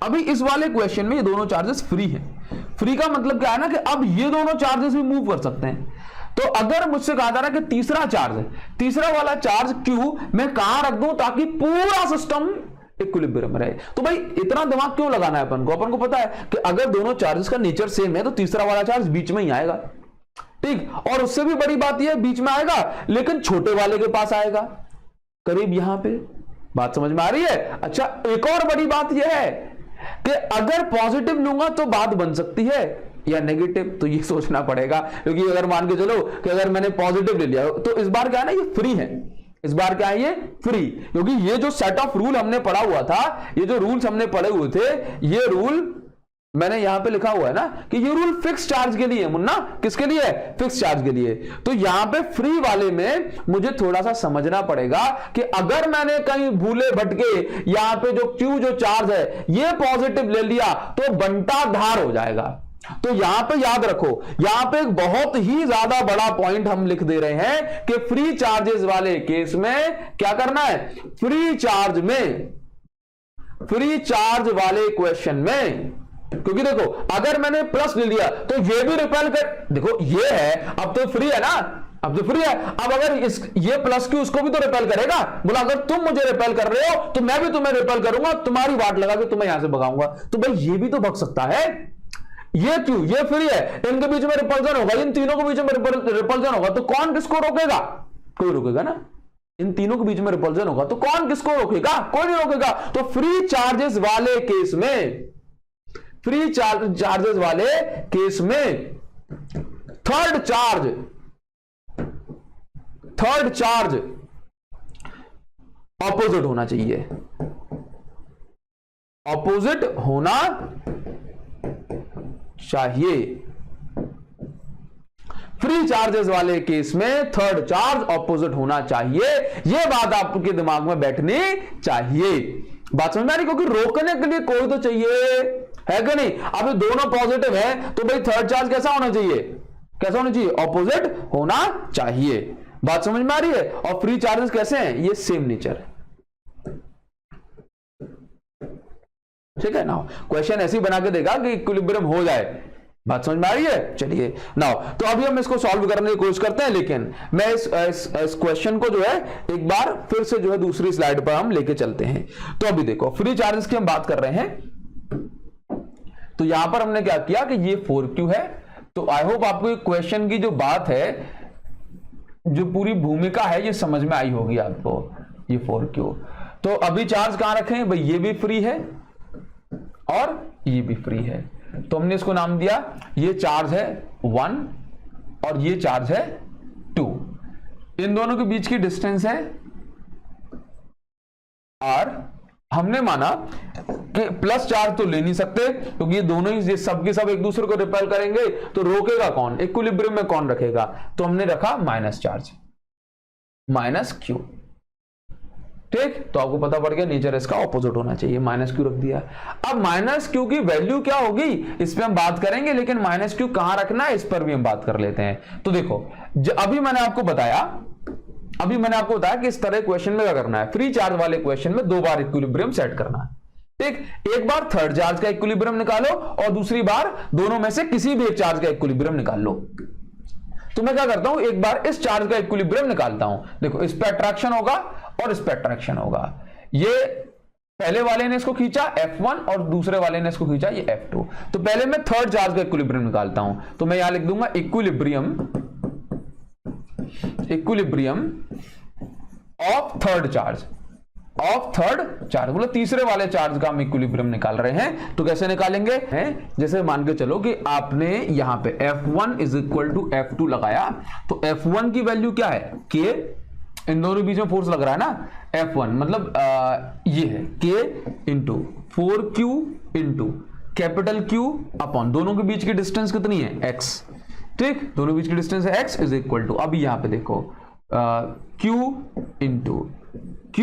अभी इस वाले क्वेश्चन में ये दोनों चार्जेस फ्री हैं। फ्री का मतलब क्या है ना, कि अब ये दोनों चार्जेस भी मूव कर सकते हैं। तो अगर मुझसे कहा जा रहा है कि तीसरा चार्ज है, तीसरा वाला चार्ज q मैं कहां रख दूं ताकि पूरा सिस्टम इक्विलिब्रियम रहे, तो भाई इतना दिमाग क्यों लगाना है अपन को? अपन को पता है कि अगर दोनों चार्जेस का नेचर सेम है तो तीसरा वाला चार्ज बीच में ही आएगा, ठीक। और उससे भी बड़ी बात यह बीच में आएगा, लेकिन छोटे वाले के पास आएगा, करीब यहां पे। बात समझ में आ रही है? अच्छा, एक और बड़ी बात यह है कि अगर पॉजिटिव लूंगा तो बात बन सकती है या नेगेटिव, तो ये सोचना पड़ेगा। क्योंकि अगर मान के चलो कि अगर मैंने पॉजिटिव ले लिया तो इस बार क्या है ना, ये फ्री है, इस बार क्या है, ये फ्री। क्योंकि ये जो सेट ऑफ रूल हमने पढ़ा हुआ था, ये जो रूल्स हमने पढ़े हुए थे, ये रूल मैंने यहां पे लिखा हुआ है ना कि ये रूल फिक्स चार्ज के लिए है मुन्ना। किसके लिए? फिक्स चार्ज के लिए। तो यहां पे फ्री वाले में मुझे थोड़ा सा समझना पड़ेगा कि अगर मैंने कहीं भूले भटके यहां पे जो Q जो चार्ज है ये पॉजिटिव ले लिया तो बंटा धार हो जाएगा। तो यहां पे याद रखो, यहां पे एक बहुत ही ज्यादा बड़ा पॉइंट हम लिख दे रहे हैं कि फ्री चार्जेस वाले केस में क्या करना है, फ्री चार्ज वाले क्वेश्चन में, क्योंकि देखो अगर मैंने प्लस ले लिया तो ये भी रिपेल कर, देखो ये है, अब तो फ्री है ना, अब तो फ्री है। अब अगर ये प्लस क्यू उसको भी तो रिपेल करेगा। बोला अगर तुम मुझे रिपेल कर रहे हो तो मैं भी तुम्हें रिपेल करूंगा, तुम्हारी वाट लगा के तुम्हें यहां से भगाऊंगा। तो भाई ये भी तो भग सकता है। ये क्यों, ये फ्री है, इनके बीच में रिपल्जन होगा, इन तीनों के बीच में रिपल्जन होगा, तो कौन किसको रोकेगा? कोई रोकेगा ना। इन तीनों के बीच में रिपल्जन होगा तो कौन किसको रोकेगा? कोई नहीं रोकेगा। तो फ्री चार्जेस वाले केस में, फ्री चार्जेस वाले केस में थर्ड चार्ज ऑपोजिट होना चाहिए, ऑपोजिट होना चाहिए। फ्री चार्जेस वाले केस में थर्ड चार्ज ऑपोजिट होना चाहिए। यह बात आपके दिमाग में बैठनी चाहिए। बात समझ में आ रही? क्योंकि रोकने के लिए कोई तो चाहिए, है कि नहीं? अभी दोनों पॉजिटिव है तो भाई थर्ड चार्ज कैसा होना चाहिए, कैसा होना चाहिए? ऑपोजिट होना चाहिए। बात समझ में आ रही है? और फ्री चार्जेस कैसे हैं? ये सेम नेचर है, ठीक है ना। क्वेश्चन ऐसे ही बना के देगा कि इक्विलिब्रियम हो जाए। बात समझ में आ रही है? चलिए नाउ, तो अभी हम इसको सॉल्व करने की कोशिश करते हैं, लेकिन मैं इस क्वेश्चन को जो है एक बार फिर से जो है दूसरी स्लाइड पर हम लेके चलते हैं। तो अभी देखो फ्री चार्जेस की हम बात कर रहे हैं, तो यहां पर हमने क्या किया कि ये 4q है। तो आई होप आपको क्वेश्चन की जो बात है, जो पूरी भूमिका है, ये समझ में आई होगी आपको। ये 4q, तो अभी चार्ज कहां रखें भाई? ये भी फ्री है और ये भी फ्री है, तो हमने इसको नाम दिया, ये चार्ज है 1 और ये चार्ज है 2। इन दोनों के बीच की डिस्टेंस है r। हमने माना कि प्लस चार्ज तो ले नहीं सकते क्योंकि ये दोनों ही सब के सब एक दूसरे को रिपेल करेंगे, तो रोकेगा कौन? इक्विलिब्रियम में कौन रखेगा? तो हमने रखा माइनस चार्ज, माइनस q, ठीक। तो आपको पता पड़ गया नेचर इसका ऑपोजिट होना चाहिए, माइनस क्यू रख दिया। अब माइनस क्यू की वैल्यू क्या होगी इस पे हम बात करेंगे, लेकिन माइनस क्यू कहां रखना है इस पर भी हम बात कर लेते हैं। तो देखो अभी मैंने आपको बताया कि इस तरह क्वेश्चन में क्या करना है, फ्री चार्ज वाले क्वेश्चन में 2 बार इक्विलिब्रियम सेट करना है, ठीक। एक बार थर्ड चार्ज का इक्विलिब्रियम निकालो और दूसरी बार दोनों में से किसी भी एक चार्ज का इक्विलिब्रियम निकाल लो। तो मैं क्या करता हूं, एक बार इस चार्ज का इक्विलिब्रियम निकालता हूं। देखो इस पे अट्रैक्शन होगा और इस पे अट्रैक्शन होगा। ये पहले वाले ने इसको खींचा F1 और दूसरे वाले ने इसको खींचा ये F2। तो पहले मैं थर्ड चार्ज का इक्विलिब्रियम निकालता हूं, तो मैं यहां लिख दूंगा equilibrium of third charge. Of third charge, मतलब तीसरे वाले चार्ज का हम इक्विलिब्रियम निकाल रहे हैं। तो कैसे निकालेंगे हैं, जैसे मान के चलो कि आपने यहां पे F1 is equal to F2 लगाया, तो F1 की वैल्यू क्या है K, इन दोनों के बीच में फोर्स लग रहा है ना F1, मतलब ये है K into 4Q into capital Q upon दोनों के बीच की डिस्टेंस कितनी है X, ठीक, दोनों के बीच की डिस्टेंस है X इज इक्वल टू, अभी यहां पे देखो Q into Q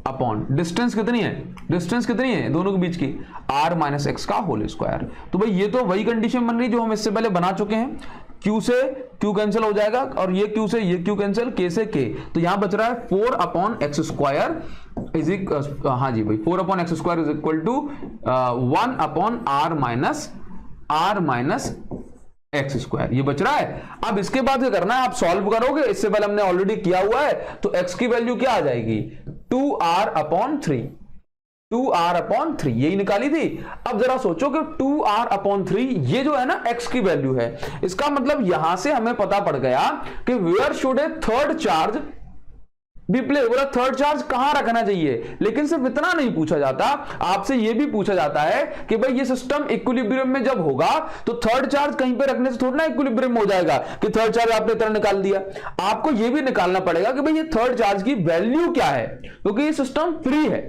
upon distance कितनी है, डिस्टेंस कितनी है दोनों के बीच की R माइनस एक्स का होल स्क्वायर। तो भाई ये तो वही कंडीशन बन रही जो हम इससे पहले बना चुके हैं, Q से Q कैंसिल हो जाएगा और ये Q से ये Q कैंसिल, K से K, तो यहां बच रहा है 4 अपॉन एक्स स्क्वायर इज हाँ जी भाई 4 upon x square is equal to 1 upon R minus x square, ये बच रहा है। अब इसके बाद क्या करना है, आप सॉल्व करोगे, इससे पहले हमने ऑलरेडी किया हुआ है, तो x की वैल्यू क्या आ जाएगी 2r अपॉन 3, 2r अपॉन 3 यही निकाली थी। अब जरा सोचो कि 2r अपॉन 3 ये जो है ना x की वैल्यू है, इसका मतलब यहां से हमें पता पड़ गया कि where should a third charge be place, बोला थर्ड चार्ज कहां रखना चाहिए। लेकिन सिर्फ इतना नहीं पूछा जाता, आपसे यह भी पूछा जाता है कि भाई ये सिस्टम इक्विलिब्रियम में जब होगा तो थर्ड चार्ज कहीं पे रखने से थोड़ा ना इक्विलिब्रियम हो जाएगा कि थर्ड चार्ज आपने इतना निकाल दिया। आपको यह भी निकालना पड़ेगा कि भाई ये थर्ड चार्ज की वैल्यू क्या है, क्योंकि ये सिस्टम फ्री है।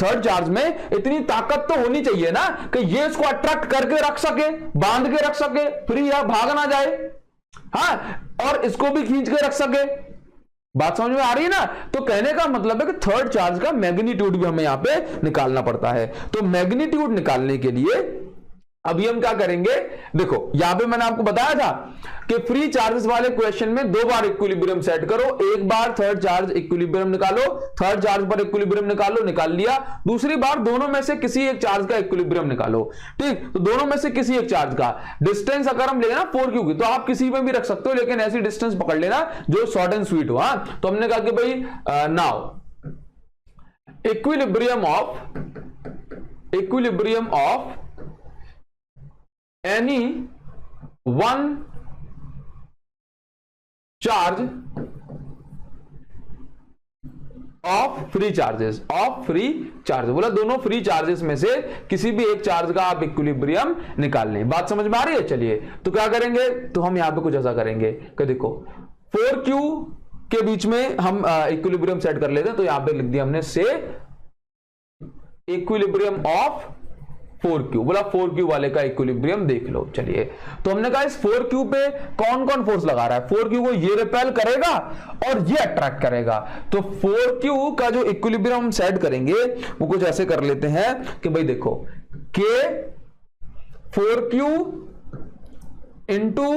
थर्ड चार्ज में इतनी ताकत तो होनी चाहिए ना कि ये इसको अट्रैक्ट करके रख सके, बांध के रख सके, फ्री है, भाग ना जाए, हाँ, और इसको भी खींच के रख सके। बात समझ में आ रही है ना। तो कहने का मतलब है कि थर्ड चार्ज का मैग्नीट्यूड भी हमें यहां पे निकालना पड़ता है। तो मैग्नीट्यूड निकालने के लिए अभी हम क्या करेंगे, देखो यहां पे मैंने आपको बताया था कि फ्री चार्जेस वाले क्वेश्चन में 2 बार इक्विलिब्रियम सेट करो, एक बार थर्ड चार्ज इक्विलिब्रियम निकालो, थर्ड चार्ज पर इक्विलिब्रियम निकालो, निकाल लिया, दूसरी बार दोनों में से किसी एक चार्ज का इक्विलिब्रियम निकालो, ठीक। तो दोनों में से किसी एक चार्ज का डिस्टेंस अगर हम लेना 4Q की, तो आप किसी में भी रख सकते हो, लेकिन ऐसी डिस्टेंस पकड़ लेना जो शॉर्ट एंड स्वीट हो। हाँ, तो हमने कहा कि भाई now equilibrium of any one charge of free charges, बोला दोनों फ्री चार्जेस में से किसी भी एक चार्ज का आप इक्विलिब्रियम निकाल लें। बात समझ में आ रही है। चलिए तो क्या करेंगे, तो हम यहां पे कुछ ऐसा करेंगे कि देखो 4Q के बीच में हम इक्विलिब्रियम सेट कर लेते हैं, तो यहां पे लिख दिया हमने से इक्विलिब्रियम ऑफ 4Q, बोला 4Q वाले का इक्विलिब्रियम देख लो। चलिए तो हमने कहा इस 4Q पे कौन कौन फोर्स लगा रहा है, 4Q को ये रिपेल करेगा और ये अट्रैक्ट करेगा। तो 4Q का जो इक्विलिब्रियम हम सेट करेंगे वो कुछ ऐसे कर लेते हैं कि भाई देखो K 4Q into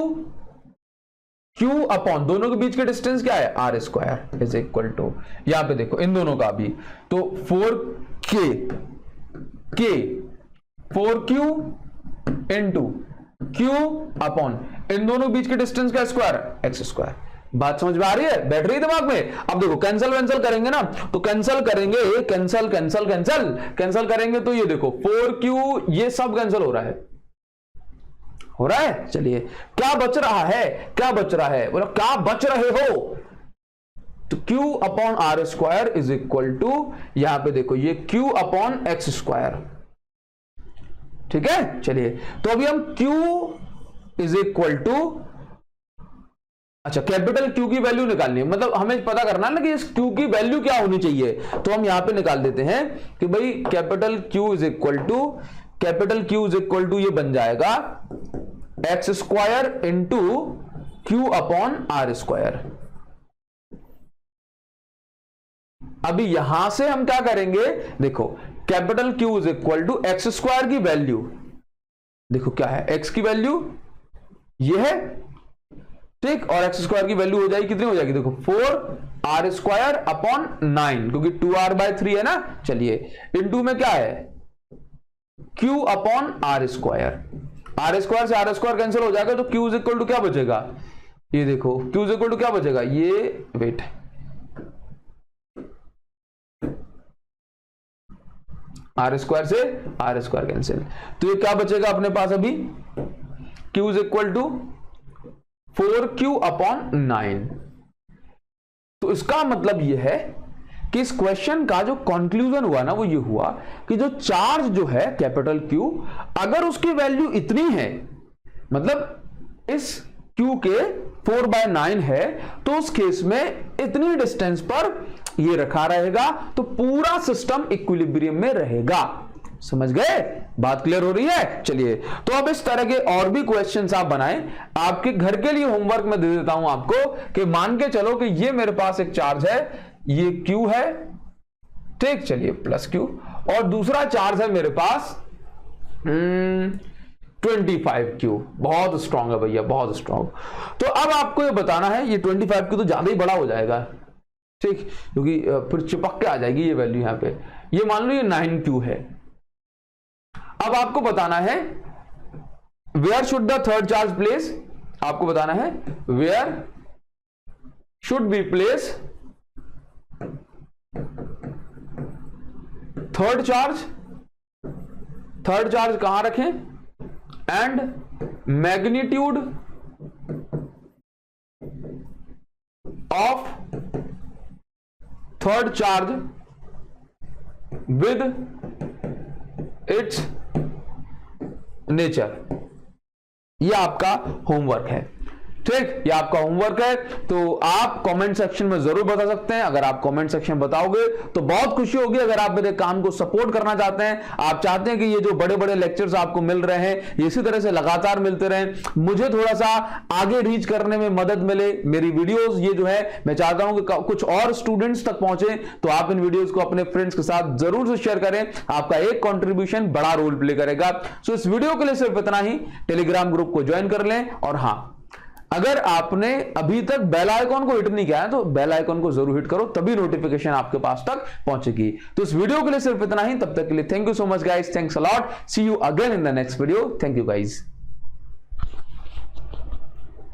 Q upon दोनों के बीच के डिस्टेंस क्या है R square is equal to, यहां पे देखो इन दोनों का भी, तो 4K 4Q into Q upon इन दोनों बीच के डिस्टेंस का स्क्वायर एक्स स्क्वायर। बात समझ में आ रही है, बैठ रही है दिमाग में। अब देखो कैंसल करेंगे ना, तो कैंसल करेंगे, कैंसल करेंगे, तो ये देखो 4Q ये सब कैंसिल हो रहा है, चलिए क्या बच रहा है, बोलो क्या बच रहे हो, तो Q upon R square is equal to, यहां पे देखो ये Q अपॉन एक्स स्क्वायर, ठीक है। चलिए तो अभी हम Q इज इक्वल टू, अच्छा कैपिटल Q की वैल्यू निकालनी है, मतलब हमें पता करना है ना कि इस Q की वैल्यू क्या होनी चाहिए, तो हम यहां पे निकाल देते हैं कि भाई capital Q is equal to ये बन जाएगा x square into Q upon R square. अभी यहां से हम क्या करेंगे, देखो capital Q is equal to x square की वैल्यू, देखो क्या है, x की वैल्यू ये है, ठीक, और एक्स स्क्वायर की वैल्यू हो जाएगी कितनी हो जाएगी, देखो 4R स्क्वायर अपॉन 9, क्योंकि 2R/3 है ना। चलिए इनटू में क्या है Q upon R square, R square से R स्क्वायर कैंसिल हो जाएगा, तो Q इज इक्वल टू क्या बचेगा, ये देखो Q इज इक्वल टू क्या बचेगा, ये वेट R स्क्वायर से R स्क्वायर कैंसिल, तो ये क्या बचेगा अपने पास अभी, Q is equal to 4Q upon 9। तो इसका मतलब ये है कि इस क्वेश्चन का जो कंक्लूजन हुआ ना वो ये हुआ कि जो चार्ज जो है कैपिटल क्यू, अगर उसकी वैल्यू इतनी है, मतलब इस क्यू के 4/9 है, तो उस केस में इतनी डिस्टेंस पर ये रखा रहेगा, तो पूरा सिस्टम इक्विलिब्रियम में रहेगा। समझ गए? बात क्लियर हो रही है? चलिए, तो अब इस तरह के और भी क्वेश्चंस आप बनाएं। आपके घर के लिए होमवर्क में दे देता हूं आपको कि मान के चलो कि ये मेरे पास एक चार्ज है, ये Q है, ठीक, चलिए प्लस Q, और दूसरा चार्ज है मेरे पास 25Q। बहुत स्ट्रांग है भैया, बहुत स्ट्रांग। तो अब आपको ये बताना है, ये 25Q तो ज्यादा ही बड़ा हो जाएगा, ठीक, क्योंकि फिर चिपक के आ जाएगी ये वैल्यू यहां पे। ये मान लो ये 9Q है। अब आपको बताना है where should the third charge place, आपको बताना है where should be place third charge कहां रखें, and magnitude of third charge with its nature. यह आपका होमवर्क है, ठीक, ये आपका होमवर्क है। तो आप कमेंट सेक्शन में जरूर बता सकते हैं। अगर आप कमेंट सेक्शन बताओगे तो बहुत खुशी होगी। अगर आप मेरे काम को सपोर्ट करना चाहते हैं, आप चाहते हैं कि ये जो बड़े बड़े लेक्चर्स आपको मिल रहे हैं ये इसी तरह से लगातार मिलते रहें, मुझे थोड़ा सा आगे रीच करने में मदद मिले, मेरी वीडियोस ये जो है मैं चाहता हूं कि कुछ और स्टूडेंट्स तक पहुंचे, तो आप इन वीडियोस को अपने फ्रेंड्स के साथ जरूर से शेयर करें। आपका एक कॉन्ट्रीब्यूशन बड़ा रोल प्ले करेगा। सो इस वीडियो के लिए सिर्फ इतना ही। टेलीग्राम ग्रुप को ज्वाइन कर लें, और हां, अगर आपने अभी तक बेल आइकॉन को हिट नहीं किया है तो बेल आइकॉन को जरूर हिट करो, तभी नोटिफिकेशन आपके पास तक पहुंचेगी। तो इस वीडियो के लिए सिर्फ इतना ही। तब तक के लिए thank you so much guys, thanks a lot, see you again in the next video. Thank you guys.